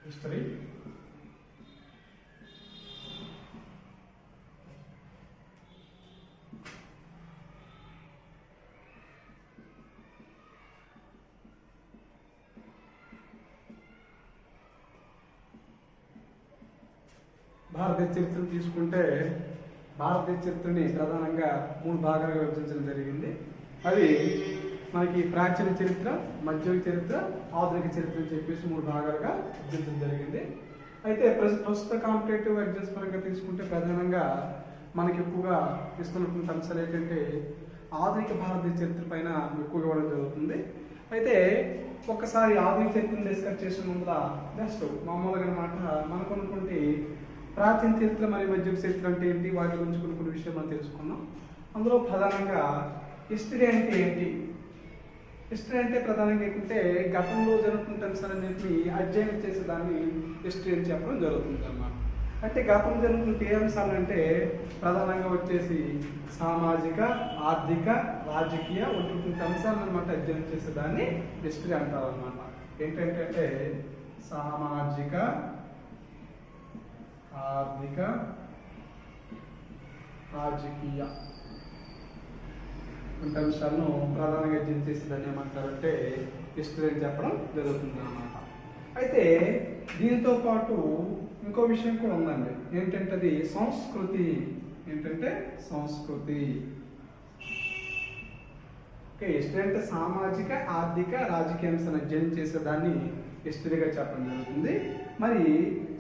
History భారతదేశ చరిత్రను తీసుకుంటే భారతదేశ చరిత్రని ప్రధానంగా 3 భాగాలుగా విభజించడం జరిగింది. అది మనకి ప్రాచీన చరిత్ర, మధ్యయుగ చరిత్ర, ఆధునిక చరిత్ర అని చెప్పేసి 3 భాగాలుగా విభజించడం జరిగింది. అయితే ప్రస్తుత కాంపిటేటివ్ ఎగ్జామ్స్ పరంగా తీసుకుంటే ప్రధానంగా మనకి ఎక్కువగా ఇస్తున్నటువంటి అంశాలు ఏంటంటే ఆధునిక భారతదేశ చరిత్ర పైన ఎక్కువగా ఇవ్వడం జరుగుతుంది. అయితే ఒక్కసారి ఆధునిక చరిత్రను డిస్కస్ చేసిన ముందర జస్ట్ మామూలుగా అనమాట మనకు అనుకుంటే ప్రాచీన చరిత్ర మరియు మధ్య చరిత్ర అంటే ఏంటి, వాటి గురించి కొన్ని విషయాలు మనం తెలుసుకున్నాం. అందులో ప్రధానంగా హిస్టరీ అంటే ఏంటి, హిస్టరీ అంటే ప్రధానంగా ఏంటంటే గతంలో జరుగుతున్న అంశాలన్నింటినీ అధ్యయనం చేసేదాన్ని హిస్టరీ అని చెప్పడం జరుగుతుంది అన్నమాట. అంటే గతంలో జరుగుతున్న ఏ అంశాలు అంటే ప్రధానంగా వచ్చేసి సామాజిక, ఆర్థిక, రాజకీయ వంటి అంశాలను అనమాట అధ్యయనం చేసేదాన్ని హిస్టరీ అంటారు అనమాట. ఏంటంటే సామాజిక, ఆర్థిక, రాజకీయ వంటి అంశాలను ప్రధానంగా అధ్యయనం చేసేదాన్ని ఏమంటారంటే హిస్టరీ అని చెప్పడం జరుగుతుంది అన్నమాట. అయితే దీంతో పాటు ఇంకో విషయం కూడా ఉందండి. ఏంటంటే అది సంస్కృతి. ఏంటంటే సంస్కృతి. ఓకే, హిస్టరీ అంటే సామాజిక, ఆర్థిక, రాజకీయ అంశాలను అధ్యయనం చేసేదాన్ని హిస్టరీగా చెప్పడం జరుగుతుంది. మరి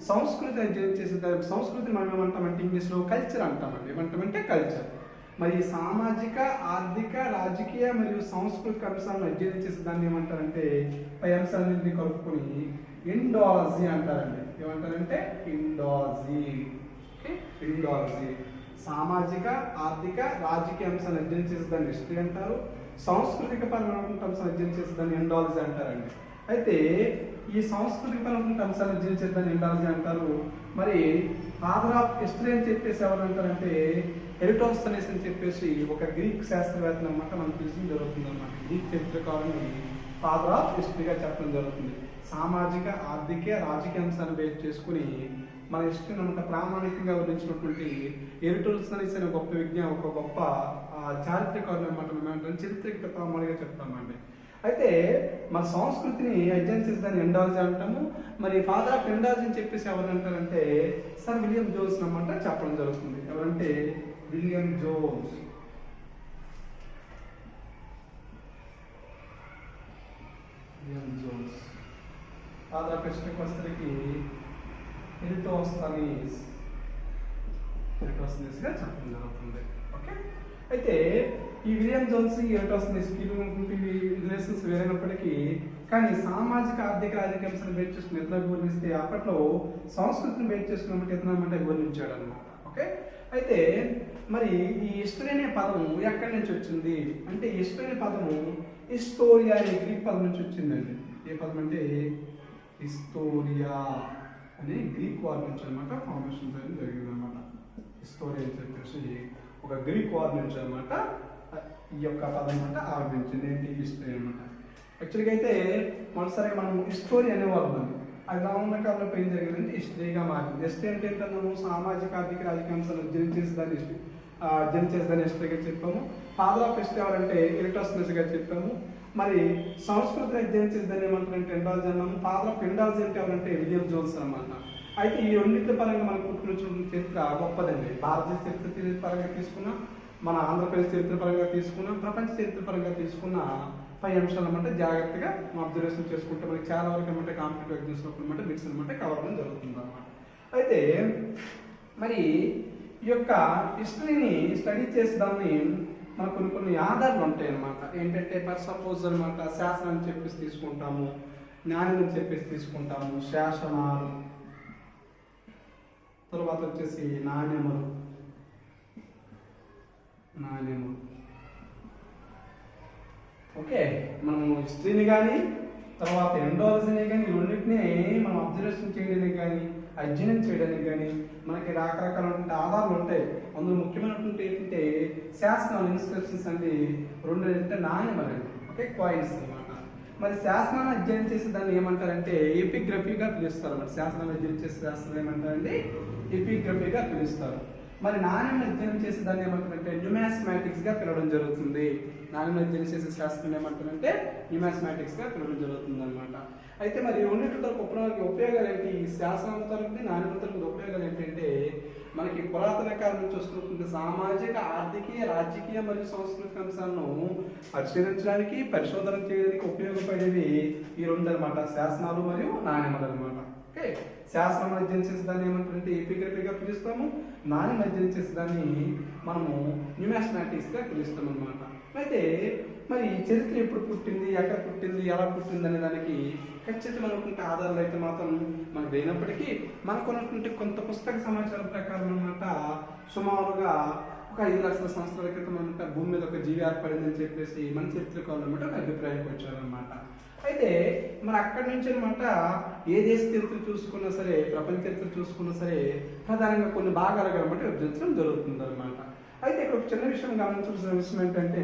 సంస్కృతి అధ్యయనం చేసేదాన్ని సంస్కృతిని మనం ఏమంటామంటే ఇంగ్లీష్లో కల్చర్ అంటామండి. ఏమంటామంటే కల్చర్. మరి సామాజిక, ఆర్థిక, రాజకీయ మరియు సాంస్కృతిక అంశాలను అధ్యయనం చేసేదాన్ని ఏమంటారంటే పై అంశాలన్నింటినీ కలుపుకొని ఇండాలజీ అంటారండి. ఏమంటారంటే ఇండాలజీ. Okay, Indology. సామాజిక, ఆర్థిక, రాజకీయ అంశాలను అధ్యయనం చేసేదాన్ని హిస్టరీ అంటారు. సాంస్కృతిక పరమైనటువంటి అంశాలను అధ్యయనం చేసేదాన్ని ఇండాలజీ అంటారండి. అయితే ఈ సాంస్కృతిక పరమైనటువంటి అంశాలను అధ్యయనం చేసేదాన్ని ఇండాలజీ అంటారు. మరి ఫాదర్ ఆఫ్ హిస్టరీ అని చెప్పేసి ఎవరు అంటారంటే ఎరిటోస్తనీస్ అని చెప్పేసి ఒక గ్రీక్ శాస్త్రవేత్త అన్నమాట మనకు తెలిసింది జరుగుతుంది అన్నమాట. గ్రీక్ చరిత్రకారుని ఫాదర్ ఆఫ్ హిస్టరీగా చెప్పడం జరుగుతుంది. సామాజిక, ఆర్థిక, రాజకీయ అంశాలను బేస్ చేసుకుని మన హిస్టరీని అంత ప్రామాణికంగా వర్ణించినటువంటి ఎరిటోస్తనీస్ అనే ఒక గొప్ప చారిత్రకారులు అనమాట. మేము చరిత్రకి పితామహుడిగా చెప్తామండి. అయితే మన సంస్కృతిని అధ్యయనం చేసేదాన్ని ఇండాలజీ అంటాము. మరి ఫాదర్ ఆఫ్ ఇండాలజీ అని చెప్పేసి ఎవరు అంటారంటే సర్ విలియం జోన్స్ అన్నమాట చెప్పడం జరుగుతుంది. ఎవరంటే విలియం జోన్స్. ఫాదర్ ఆఫ్ హిస్టరీకి వచ్చేసరికి ఎరిటోస్తనీస్గా చెప్పడం జరుగుతుంది. ఓకే, అయితే ఈ విలియం జోన్స్ ఎరిటోస్తనీస్ రిలేషన్స్ వేరైనప్పటికీ కానీ సామాజిక, ఆర్థిక, రాజకీయ అంశాలను బేస్ చేసుకుని ఇతను వివరిస్తే అప్పట్లో సంస్కృతిని బేస్ చేసుకున్నప్పుడు ఇతను అంటే వివరించాడు అనమాట. ఓకే, అయితే మరి ఈ హిస్టరీ అనే పదం ఎక్కడి నుంచి వచ్చింది అంటే హిస్టరీ అనే పదము హిస్టోరియా అనే గ్రీక్ పదం నుంచి వచ్చిందండి. ఏ పదం అంటే హిస్టోరియా అనే గ్రీక్ వార్ నుంచి అనమాట ఫార్మేషన్ జరిగింది అనమాట. హిస్టోరియా అని చెప్పేసి ఒక గ్రీక్ వార్ నుంచి అనమాట ఈ యొక్క పదం అనమాట ఆరంభించింది. ఏంటి హిస్టరీ అనమాట. యాక్చువల్గా అయితే మొదటిసారిగా మనం హిస్టోరీ అనేవాళ్ళం. అది రానున్న కాలంలో ఏం జరిగిందంటే హిస్టరీగా మారింది. హిస్టరీ అంటే ఏంటన్నాము సామాజిక, ఆర్థిక, రాజకీయ అంశాలు అధ్యయనం చేసేదాన్ని హిస్టరీగా చెప్పాము. ఫాదర్ ఆఫ్ హిస్టరీ ఎవరంటే ఎరిటోస్తనీస్గా చెప్పాము. మరి సంస్కృతిని అధ్యయనం చేసేదాన్ని ఏమంటారంటే ఇండాలజీ అన్నాము. ఫాదర్ ఆఫ్ ఇండాలజీ అంటే ఎవరంటే విలియం జోన్స్ అన్నమాట. అయితే ఈ రెండింటి పరంగా మనకు పుట్టిన చరిత్ర గొప్పదండి. భారతదేశ చరిత్ర పరంగా తీసుకున్నా, మన ఆంధ్రప్రదేశ్ చరిత్ర పరంగా తీసుకున్నా, ప్రపంచ చరిత్ర పరంగా తీసుకున్న పై అంశాలు అన్నమాట జాగ్రత్తగా అబ్జర్వేషన్ చేసుకుంటే మనకి చాలా వరకు అనమాట కాంపిటేటివ్ ఎగ్జామ్స్లో అనమాట మిక్స్ అనమాట కవర్ అవ్వడం జరుగుతుంది అనమాట. అయితే మరి ఈ యొక్క హిస్టరీని స్టడీ చేసేదాన్ని మనకు కొన్ని ఆధారాలు ఉంటాయి అన్నమాట. ఏంటంటే ఫర్ సపోజ్ అనమాట శాసనం అని చెప్పేసి తీసుకుంటాము, జ్ఞానం అని చెప్పేసి తీసుకుంటాము, శాసనాలు, తర్వాత వచ్చేసి నాణ్యములు. ఓకే, మనం హిస్టరీని కానీ తర్వాత ఎండాలజీని కానీ రెండింటినీ మనం అబ్జర్వేషన్ చేయడానికి కానీ అధ్యయనం చేయడానికి కానీ మనకి రకరకాలైన ఆధారాలు ఉంటాయి. అందులో ముఖ్యమైనటువంటి ఏంటంటే శాసనాలు, ఇన్స్క్రిప్షన్స్ అండి. రెండు ఏంటంటే నాణ్యమలండి. ఓకే, కాయిన్స్ అనమాట. మరి శాసనాన్ని అధ్యయనం చేసే దాన్ని ఏమంటారంటే ఎపిగ్రఫీగా పిలుస్తారు. మరి శాసనాన్ని అధ్యయనం చేసే శాస్త్రం ఏమంటారంటే ఎపిగ్రఫీగా పిలుస్తారు. మరి నాణ్యం అధ్యయనం చేసే దాన్ని ఏమంటారంటే న్యూమాస్మాటిక్స్ గా పిలవడం జరుగుతుంది. నాణ్యం అధ్యయనం చేసే శాస్త్రం ఏమంటారంటే న్యూమాస్మాటిక్స్ గా పిలవడం జరుగుతుంది అనమాట. అయితే మరి రెండింటి ఉపయోగాలు ఏంటి? ఈ శాసనం తరపుది నాణ్యం తరపుది ఉపయోగాలు ఏంటంటే మనకి పురాతన కాలం నుంచి వస్తున్నటువంటి సామాజిక, ఆర్థిక, రాజకీయ మరియు సాంస్కృతిక అంశాలను పరిశీలించడానికి, పరిశోధన చేయడానికి ఉపయోగపడేవి ఈ రెండు అనమాట, శాసనాలు మరియు నాణ్యములు అనమాట. ఓకే, శాసనం అధ్యయనం చేసే దాన్ని ఏమంటారంటే ఎపిగ్రఫీగా పిలుస్తాము, నాణ్యం అధ్యయనం చేసే దాన్ని మనము న్యూమాస్మాటిక్స్ గా పిలుస్తాం అనమాట. అయితే మరి చరిత్ర ఎప్పుడు పుట్టింది, ఎక్కడ పుట్టింది, ఎలా పుట్టింది అనే దానికి ఖచ్చితమైనటువంటి ఆధారాలు అయితే మాత్రం మనకు లేనప్పటికీ మనకు ఉన్నటువంటి కొంత పుస్తక సమాచారం ప్రకారం అనమాట సుమారుగా ఒక 5 లక్షల సంవత్సరాల క్రితం అనమాట భూమి మీద ఒక జీవి ఏర్పడిందని చెప్పేసి మన చరిత్రకారులు అనమాట ఒక అభిప్రాయానికి వచ్చారనమాట. అయితే మరి అక్కడి నుంచి అనమాట ఏ దేశ చరిత్ర చూసుకున్నా సరే, ప్రపంచ చరిత్ర చూసుకున్నా సరే ప్రధానంగా కొన్ని భాగాలుగా అనమాట విభజించడం జరుగుతుంది అనమాట. అయితే ఇక్కడ ఒక చిన్న విషయం గమనించాల్సిన విషయం ఏంటంటే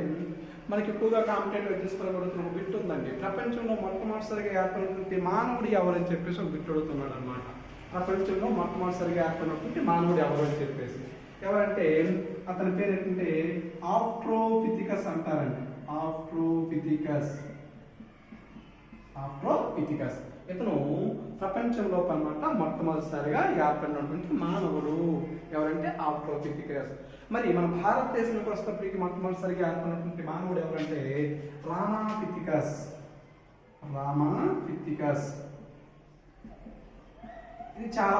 మనకి ఎక్కువగా కాంపిటేటివ్ ఎగ్జామ్స్లో ఒక బిట్ ఉందండి. ప్రపంచంలో మొట్టమొదటిసారిగా ఏర్పడినటువంటి మానవుడు ఎవరని చెప్పేసి ఒక బిట్ అడుగుతున్నాడు అనమాట. ప్రపంచంలో మొట్టమొదటిసారిగా ఏర్పడినటువంటి మానవుడు ఎవరు అని చెప్పేసి. ఎవరంటే అతని పేరు ఏంటంటే ఆస్ట్రోపిథికస్ అంటారండి. ఆస్ట్రోపిథికస్. ఇతను ప్రపంచంలో అన్నమాట మొట్టమొదటిసారిగా ఏర్పడినటువంటి మానవుడు ఎవరంటే ఆస్ట్రోపిథికస్. మరి మన భారతదేశంలోకి వస్తున్నప్పటికీ మొట్టమొదటిసారిగా ఏర్పడినటువంటి మానవుడు ఎవరంటే రామాపిథికస్. ఇది చాలా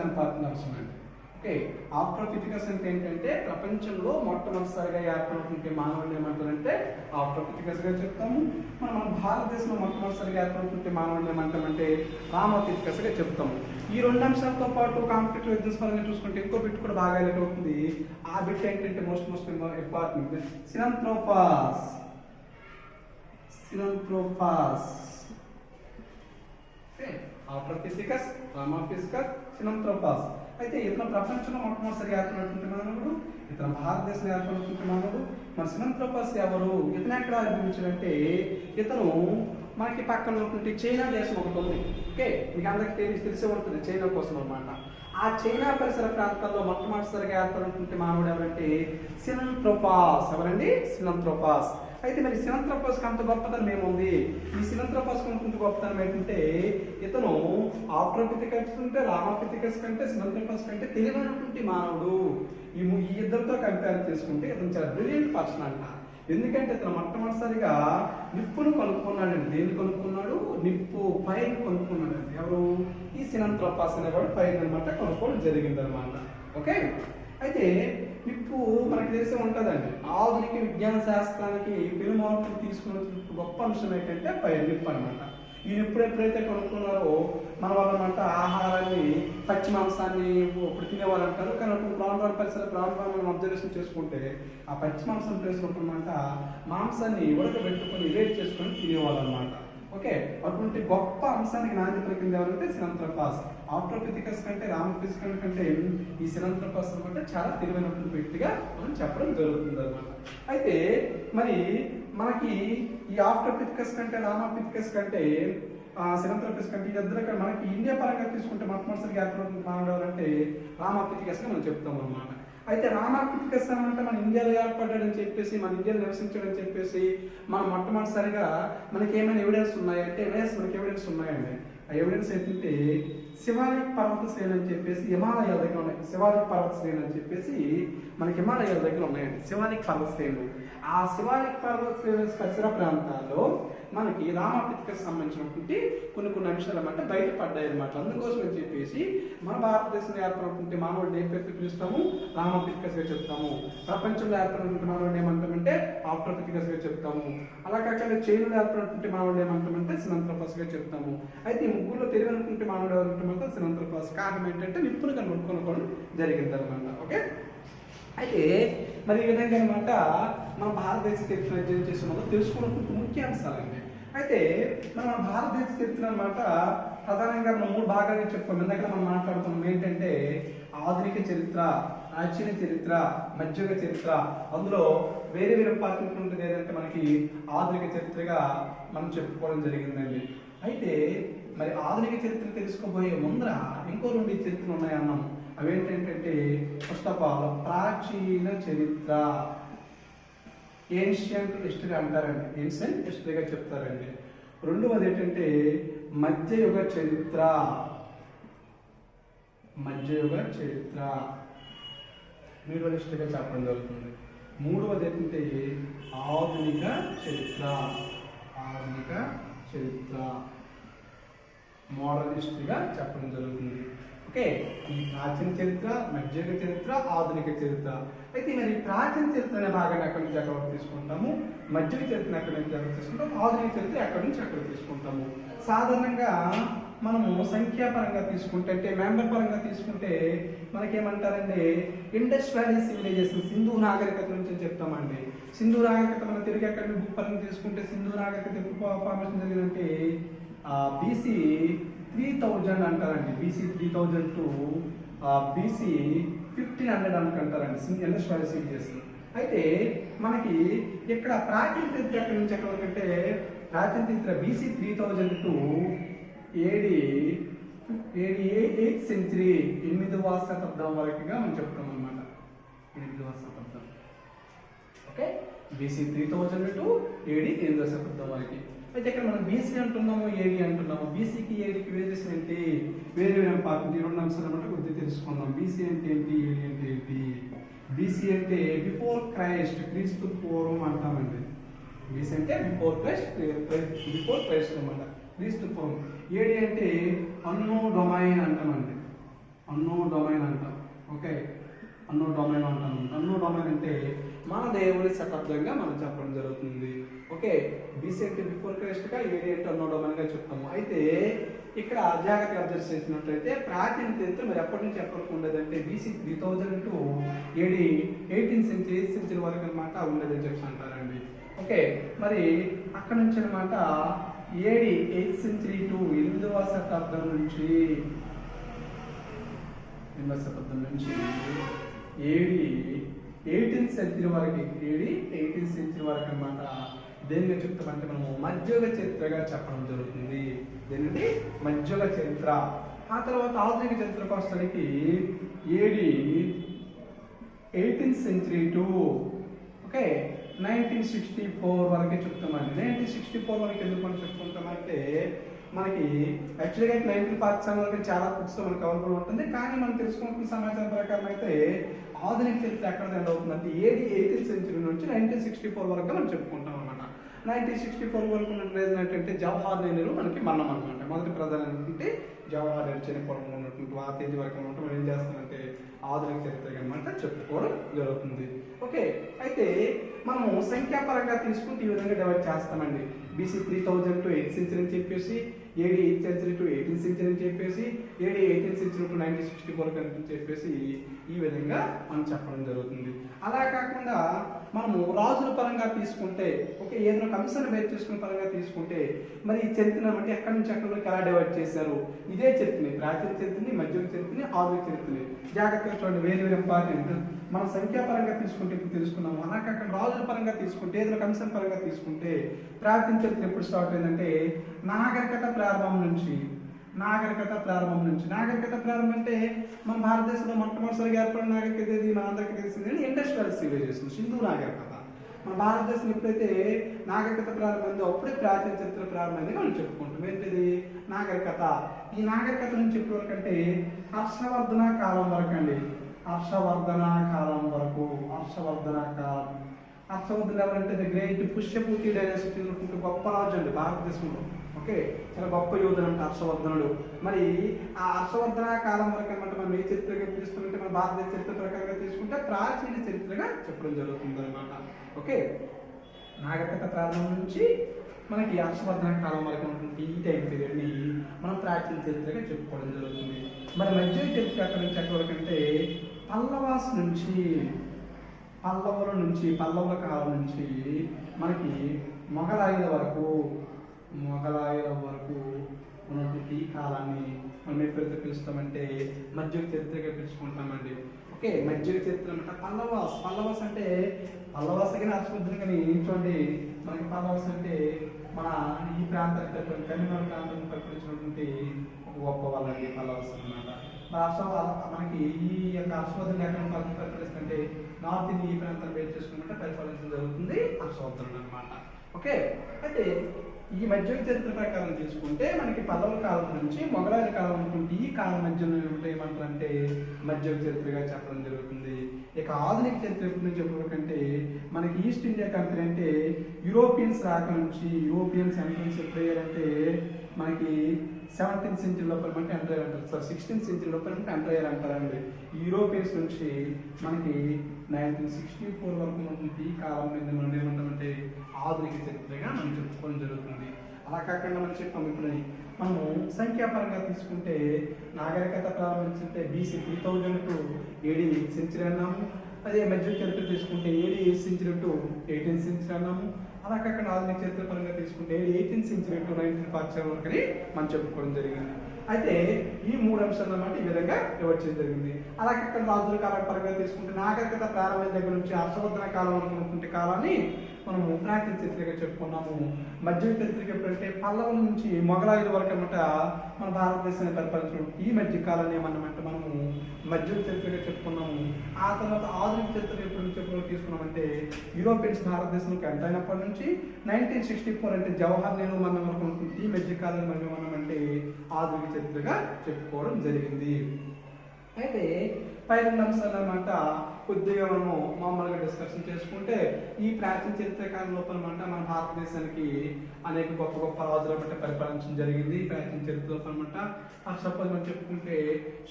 ఇంపార్టెంట్ అంశం అండి. ఓకే, ఆస్ట్రోపిథికస్ అంటే ఏంటంటే ప్రపంచంలో మొట్టమొదటిసారిగా ఏర్పడినటువంటి మానవుడు ఏమంటారంటే ఆస్ట్రోపిథికస్ గా చెప్తాము. మన భారతదేశంలో మొట్టమొదటిసారిగా ఏర్పడినటువంటి మానవుడు ఏమంటామంటే రామాపిథికస్ గా చెప్తాము. ఈ రెండు అంశాలతో పాటు కాంపిటేటివ్ ఎగ్జామ్స్ పరంగా చూసుకుంటే ఇంకో బిట్ కూడా బాగా హైలైట్ అవుతుంది. ఆ బిట్ ఏంటంటే మోస్ట్ ఇంపార్టెంట్ సినంథ్రోపస్. ఆస్ట్రోపిథికస్, రామాపిథికస్, సినంథ్రోపస్. అయితే ఇతను ప్రపంచంలో మొట్టమొదటిసారిగా ఏర్పడినటువంటి మానవుడు, ఇతను భారతదేశంలో ఏర్పడినటువంటి మానవుడు. మన సినంథ్రోపస్ ఎవరు, ఇతను ఎక్కడ ఆవిర్భవించాడంటే ఇతను మనకి పక్కన ఉన్నటువంటి చైనా దేశం ఒకటి ఉంది. ఓకే, మీకు అందరికి తెలిసే ఉంటుంది చైనా కోసం అనమాట. ఆ చైనా పరిసర ప్రాంతాల్లో మొట్టమొదటిసారిగా ఏర్పడినటువంటి మానవుడు ఎవరంటే సినంథ్రోపస్. ఎవరండి? సినంథ్రోపస్. అయితే మరి సినంథ్రోపస్ అంత గొప్పతనం ఏముంది? ఈ సినంథ్రోపస్ ఉన్నటువంటి గొప్పతనం ఏంటంటే ఇతను ఆస్ట్రోపిథికస్ కంటే, రామాపిథికస్ కంటే, సినంథ్రోపస్ కంటే తెలివైనటువంటి మానవుడు. ఈ ఇద్దరితో కంపేర్ చేసుకుంటే ఇతను చాలా బ్రిలియంట్ పర్సన్ అంట. ఎందుకంటే ఇతను మొట్టమొదటిసారిగా నిప్పును కనుక్కున్నాడండి. దేన్ని కనుక్కున్నాడు? నిప్పు, ఫైర్ కనుక్కున్నాడండి. ఎవరు? ఈ సినంథ్రోపస్ అనేవాడు ఫైర్ అనమాట కనుక్కోవడం జరిగింది అనమాట. ఓకే, అయితే నిప్పు మనకి తెలిసే ఉంటుందండి. ఆధునిక విజ్ఞాన శాస్త్రానికి పెనుమార్పులు తీసుకున్న గొప్ప అంశం ఏంటంటే ఫైర్, నిప్పు అనమాట. ఈ నిప్పుడు ఎప్పుడైతే కనుక్కున్నారో మన వాళ్ళమాట ఆహారాన్ని, పచ్చి మాంసాన్ని ఇప్పుడు తినేవాళ్ళు అంటారు. కానీ అప్పుడు ప్రాంతాలను అబ్జర్వేషన్ చేసుకుంటే ఆ పచ్చి మాంసం చేసుకుంటున్నమాట మాంసాన్ని ఉడకబెట్టుకొని వేడి చేసుకొని తినేవాళ్ళు అనమాట. ఓకే, అటువంటి గొప్ప అంశానికి నాంది పలికింది ఎవరంటే సినంథ్రోపస్. ఆస్ట్రోపిథికస్ కంటే, రామాపిథికస్ కంటే ఈ సినంథ్రోపస్ అనమాట చాలా తెలివైనటువంటి వ్యక్తిగా మనం చెప్పడం జరుగుతుంది అనమాట. అయితే మరి మనకి ఈ ఆస్ట్రోపిథికస్ కంటే, రామాపిథికస్ కంటే, సినంథ్రోపస్ కంటే ఇద్దరు మనకి ఇండియా పరంగా తీసుకుంటే మొట్టమొదటిసారిగా ఏర్పడినటువంటి మానవుడు ఎవరంటే రామాపిథికస్ గా మనం చెప్తాం అనమాట. అయితే రామాపిథికస్ అంటే మన ఇండియాలో ఏర్పడ్డాడని చెప్పేసి, మన ఇండియాలో నివసించాడని చెప్పేసి మనం మొట్టమొదటిసారిగా మనకి ఏమైనా ఎవిడెన్స్ ఉన్నాయంటే మనకి ఎవిడెన్స్ ఉన్నాయండి. ఆ ఎవిడెన్స్ ఏంటంటే శివాలిక్ పర్వత శ్రేణి అని చెప్పేసి హిమాలయాల దగ్గర ఉన్నాయి. శివాలిక్ పర్వత శ్రేణి అని చెప్పేసి మనకి హిమాలయాల దగ్గర ఉన్నాయండి శివాలిక్ పర్వత శ్రేణులు. ఆ శివాలిక్ పర్వత శ్రేణి పరిసర ప్రాంతాల్లో మనకి రామాపిథికస్ సంబంధించినటువంటి కొన్ని అంశాలు అన్నమాట బయటపడ్డాయి అనమాట. అందుకోసం అని చెప్పేసి మన భారతదేశంలో ఏర్పడినటువంటి మానవుడిని ఏ పేరుతో పిలుస్తాము? రామాపిథికస్ గా చెప్తాము. ప్రపంచంలో ఏర్పడినటువంటి మానవుడిని ఏమంటామంటే ఆస్ట్రోపిథికస్ గా చెప్తాము. అలా కాకుండా చైనాలో ఏర్పడినటువంటి మానవుడిని ఏమంటామంటే సినంథ్రోపస్ గా చెప్తాము. అయితే ఈ ముగ్గురులో తెలివైనటువంటి మానవుడు ఎవరంటే సినంథ్రోపస్. కారణం ఏంటంటే నిప్పును కనుక్కోవడం జరిగింది అనమాట. ఓకే, అయితే మరి ఈ విధంగా అనమాట మన భారతదేశ చరిత్ర అధ్యయనం చేసిన వాళ్ళు తెలుసుకున్నటువంటి ముఖ్య అంశాలండి. అయితే మన భారతదేశ చరిత్ర అనమాట ప్రధానంగా మనం 3 భాగాలుగా చెప్పుకోండి. ఇందాక మనం మాట్లాడుతున్నాం ఏంటంటే ఆధునిక చరిత్ర, ప్రాచీన చరిత్ర, మధ్యయుగ చరిత్ర, అందులో వేరే వేరే పార్టీలు ఉంటుంది. ఏదంటే మనకి ఆధునిక చరిత్రగా మనం చెప్పుకోవడం జరిగిందండి. అయితే మరి ఆధునిక చరిత్ర తెలుసుకోబోయే ముందర ఇంకో 2 చరిత్రలు ఉన్నాయన్నాం. అవేంటంటే ఫస్ట్ ఆఫ్ ఆల్ ప్రాచీన చరిత్ర, ఏన్షియంట్ హిస్టరీ అంటారండి, ఏన్షియంట్ హిస్టరీగా చెప్తారండి. రెండవది ఏంటంటే మధ్యయుగ చరిత్ర, మధ్యయుగ చరిత్ర మీడియల్ హిస్టరీగా చెప్పడం జరుగుతుంది. మూడవది ఏంటంటే ఆధునిక చరిత్ర, ఆధునిక చరిత్ర మోడర్న్ హిస్టరీగా చెప్పడం జరుగుతుంది. ఓకే, ఈ ప్రాచీన చరిత్ర, మధ్యయుగ చరిత్ర, ఆధునిక చరిత్ర. అయితే మరి ప్రాచీన చరిత్ర అనే భాగాన్ని ఎక్కడి నుంచి ఎక్కడ తీసుకుంటాము, మధ్యయుగ చరిత్ర ఎక్కడి నుంచి ఎక్కడ తీసుకుంటాము, ఆధునిక చరిత్ర ఎక్కడి నుంచి ఎక్కడ తీసుకుంటాము. సాధారణంగా మనము సంఖ్యాపరంగా తీసుకుంటే, అంటే మెంబర్ పరంగా తీసుకుంటే మనకేమంటారండి, ఇండస్ వ్యాలీ సివిలైజేషన్, సింధు నాగరికత నుంచి చెప్తామండి. సింధు నాగరికత మన తెలుగు అకాడమీ బుక్ పరంగా తీసుకుంటే సింధు నాగరికత ఎప్పుడు ఫార్మేషన్ జరిగిందంటే BC 3000 అంటారండి. BC 3000 టు BC 1500 అనుకుంటారండి ఇండస్ వ్యాలీ సివిలైజేషన్. అయితే మనకి ఇక్కడ ప్రాచీన చరిత్ర ఎక్కడి నుంచి ఎక్కడ వరకు అంటే ప్రాచీన చరిత్ర BC 3000 to AD 8th century, 8వ శతాబ్దం వరకుగా మనం చెప్తాం అన్నమాట. 8వ శతాబ్దం. ఓకే, BC 3000 టు AD 8వ శతాబ్దం వరకు. అయితే ఇక్కడ మనం BC అంటున్నాము, AD అంటున్నాము. BCకి ADకి వేరియేషన్ ఏంటి, వేరే వేరే పార్టీ 2 అంశాలు అన్నమాట కొద్దిగా తెలుసుకుందాం. BC అంటే ఏంటి, AD అంటే ఏంటి. BC అంటే బిఫోర్ క్రైస్ట్, క్రీస్తు పూర్వం అంటామండి. BC అంటే బిఫోర్ క్రైస్ట్, బిఫోర్ క్రైస్ట్ అన్నమాట, క్రీస్తు పూర్వం. AD అంటే అన్నో డొమైన్ అంటామండి, అన్నో డొమైన్ అంటాం. ఓకే, అన్నో డొమైన్ అంటాం. అన్నో డొమైన్ అంటే మన దేవుడి శతాబ్దంగా మనం చెప్పడం జరుగుతుంది. ఓకే, BC అంటే బిఫోర్ క్రైస్ట్ గా, AD అంటే అన్నో డొమైన్ గా చెప్తాము. అయితే ఇక్కడ జాగ్రత్తగా అబ్జర్వ్ చేసినట్లయితే ప్రాచీన చరిత్ర మరి ఎప్పటి నుంచి ఎప్పటికి ఉండేదంటే BC 3000 to AD 18th century, 8th century వరకు అనమాట ఉండేదని చెప్పి అంటారండి. ఓకే, మరి అక్కడ నుంచి అనమాట AD 8th సెంచరీ టు 8వ శతాబ్దం నుంచి, 8వ శతాబ్దం నుంచి AD 18th సెంచరీ వరకు, AD 18th సెంచరీ వరకు అనమాట దేనిగా చెప్తామంటే మనము మధ్యయుగ చరిత్రగా చెప్పడం జరుగుతుంది. దేనింటి మధ్యయుగ చరిత్ర. ఆ తర్వాత ఆధునిక చరిత్రకు వచ్చేసరికి AD 18th సెంచరీ టు 1964 వరకే చెప్తామండి. 1964 వరకు ఎందుకు మనం చెప్పుకుంటామంటే మనకి యాక్చువల్గా 1947 వరకు చాలా బుక్స్ మనకు అవైలబుల్ ఉంటుంది. కానీ మనం తెలుసుకుంటున్న సమాచారం ప్రకారం అయితే ఆధునిక చరిత్ర ఎక్కడ ఎండ్ అవుతుందంటే AD 18th సెంచరీ నుంచి 1964 వరకు మనం చెప్పుకుంటాం అనమాట. 1964 వరకు ఉన్న రీజన్ ఏంటంటే జవహర్లాల్ నెహ్రూ మనకి మరణం అనమాట. మొదటి ప్రధాని ఏంటంటే జవహర్లాల్ నెహ్రూ చనిపోవడం ఉన్నటువంటి ఆ తేదీ వరకు ఉన్నట్టు మనం ఏం చేస్తామంటే ఆధునిక చరిత్ర అనమాట చెప్పుకోవడం జరుగుతుంది. ఓకే, అయితే మనము సంఖ్యాపరంగా తీసుకుంటే ఈ విధంగా డివైడ్ చేస్తామండి. BC 3000 టు 8th సెంచరీ అని చెప్పేసి, AD 8th century to 18th century అని చెప్పేసి, AD 18th సెంచరీ టు 1964 అని చెప్పేసి ఈ విధంగా మనం చెప్పడం జరుగుతుంది. అలా కాకుండా మనము రాజుల పరంగా తీసుకుంటే, ఓకే, ఏదైనా అంశాన్ని బేస్ చేసుకునే పరంగా తీసుకుంటే మరి ఈ చరిత్రను బట్టి ఎక్కడి నుంచి ఎక్కడికి ఎలా డివైడ్ చేశారు, ఇదే చరిత్రని, ప్రాచీన చరిత్రని, మధ్యయుగ చరిత్రని, ఆధునిక చరిత్రని జాగ్రత్తగా చూడండి. వేరే వేరే ఇంపార్టెంట్. మనం సంఖ్యాపరంగా తీసుకుంటే ఇప్పుడు తెలుసుకున్నాము. అలా కాకుండా రాజుల పరంగా తీసుకుంటే, ఏదైనా అంశం పరంగా తీసుకుంటే ప్రాచీన చరిత్ర ఎప్పుడు స్టార్ట్ అయిందంటే నాగరికత ప్రారంభం నుంచి. నాగరికత ప్రారంభం అంటే మన భారతదేశంలో మొట్టమొదటిసారిగా ఏర్పడిన నాగరికత ఏది మన అందరికీ తెలిసింది, ఇండస్ వ్యాలీ సివిలైజేషన్, సింధు నాగరికత. మన భారతదేశం ఎప్పుడైతే నాగరికత ప్రారంభమైందో అప్పుడే ప్రాచీన చరిత్ర ప్రారంభమైంది మనం చెప్పుకుంటాం. ఏంటిది నాగరికత. ఈ నాగరికత నుంచి ఎప్పటి వరకు అంటే హర్షవర్ధన కాలం వరకు అండి. హర్షవర్ధన కాలం. హర్షవర్ధన్ ఎవరంటే ది గ్రేట్ పుష్యపూతి డైనాసిటీ ఉన్నటువంటి గొప్ప రాజు అండి భారతదేశంలో. ఓకే, చాలా గొప్ప యోధుడు అంటే హర్షవర్ధనుడు. మరి ఆ హర్షవర్ధన కాలం వరకు అనమాట మనం ఏ చరిత్రగా తీసుకుంటే మన భారతదేశ చరిత్ర ప్రకారంగా తీసుకుంటే ప్రాచీన చరిత్రగా చెప్పడం జరుగుతుంది అనమాట. ఓకే, నాగరికత ప్రారంభం నుంచి మనకి హర్షవర్ధన కాలం వరకు ఉన్నటువంటి ఈ టైం పీరియడ్ని మనం ప్రాచీన చరిత్రగా చెప్పుకోవడం జరుగుతుంది. మరి మధ్య చరిత్ర ఎక్కడి నుంచి ఎక్కడి వరకు అంటే పల్లవుల కాలం నుంచి మనకి మొఘలాయుల వరకు ఉన్నటువంటి కాలాన్ని మనం ఏ పేరుతో పిలుస్తామంటే మధ్యయుగ చరిత్రగా పిలుచుకుంటామండి. ఓకే, మధ్యయుగ చరిత్ర అంటే పల్లవాస్ అంటే పల్లవాసగానే అర్థమవుతుంది. కానీ చూడండి, మనకి పల్లవాస్ అంటే మన ఈ ప్రాంతానికి తమిళనాడు ప్రాంతాన్ని పరిపాలించినటువంటి గొప్ప వాళ్ళండి పల్లవాస్ అన్నమాట. మనకి ఈ యొక్క హర్షవర్ధన్ ఎక్కడ పరిపాలిస్తుంటే నార్త్ ఇండియా ఈ ప్రాంతాన్ని బేస్ చేసుకున్నట్టు పరిపాలించడం జరుగుతుంది హర్షవర్ధనుడు అనమాట. ఓకే, అయితే ఈ మధ్యయుగ చరిత్ర ప్రకారం తీసుకుంటే మనకి పల్లవుల కాలం నుంచి మొఘలాయుల కాలం అనుకుంటే ఈ కాలం మధ్యలో ఏమంటారంటే మధ్యయుగ చరిత్రగా చెప్పడం జరుగుతుంది. ఇక ఆధునిక చరిత్ర ఎప్పటి నుంచి ఎప్పటికంటే మనకి ఈస్ట్ ఇండియా కంపెనీ అంటే యూరోపియన్స్ రాక నుంచి యూరోపియన్స్ ఎంట్రన్స్ ఎప్పుడయ్యారంటే మనకి 17th సెంచరీ లోపల అంటే ఎంటర్ అయ్యారు అంటారు. 16th సెంచరీ లోపల అంటే ఎంటర్ అయ్యారు అంటారండి. యూరోపియన్స్ నుంచి మనకి 1964 వరకు ఉన్నటువంటి ఈ కాలం మీద మనం ఏమంటామంటే ఆధునిక చరిత్రగా మనం చెప్పుకోవడం జరుగుతుంది. అలా కాకుండా మనం చెప్పాం ఇప్పుడు మనము సంఖ్యాపరంగా తీసుకుంటే నాగరికత ప్రారంభించుంటే BC 3000 to AD 8th century అన్నాము. అదే మధ్య చరిత్ర తీసుకుంటే AD 8th century to 18th century అన్నాము. అలా కాకుండా ఆధునిక చరిత్ర పరంగా తీసుకుంటే 18th సెంచరీ టు 1947 వరకు అని మనం చెప్పుకోవడం జరిగింది. అయితే ఈ మూడు అంశాలు అన్నమాట ఈ విధంగా డివైడ్ చేయడం జరిగింది. అలా కాకుండా రాజుల కాలం పరంగా తీసుకుంటే నాగరికత ప్రారంభం దగ్గర నుంచి హర్షవర్ధన కాలం అనుకున్నటువంటి కాలాన్ని మనము ప్రాచీన చరిత్రగా చెప్పుకున్నాము. మధ్య చరిత్రకి ఎప్పుడంటే పల్లవుల నుంచి మొఘలాయుల వరకు అన్నమాట మన భారతదేశాన్ని పరిపాలించడం ఈ మధ్య కాలాన్ని ఏమన్నమాట మనము మధ్య చరిత్రగా చెప్పుకున్నాము. ఆ తర్వాత ఆధునిక చరిత్ర ఎప్పటి నుంచి ఎప్పుడు తీసుకున్నామంటే యూరోపియన్స్ భారతదేశంలోకి ఎంటర్ అయినప్పటి నుంచి 1964 అంటే జవహర్ నెహ్రూ మనం వరకు ఈ మధ్య కాలాన్ని మనం ఏమన్నామంటే ఆధునిక చరిత్రగా చెప్పుకోవడం జరిగింది. అయితే పై రెండు అంశాలు అన్నమాట కొద్దిగా మనము మామూలుగా డిస్కషన్ చేసుకుంటే ఈ ప్రాచీన చరిత్ర కాలం లోపల మన భారతదేశానికి అనేక గొప్ప గొప్ప రాజుల బట్టి పరిపాలించడం జరిగింది. ప్రాచీన చరిత్ర లోపల సపోజ్ మనం చెప్పుకుంటే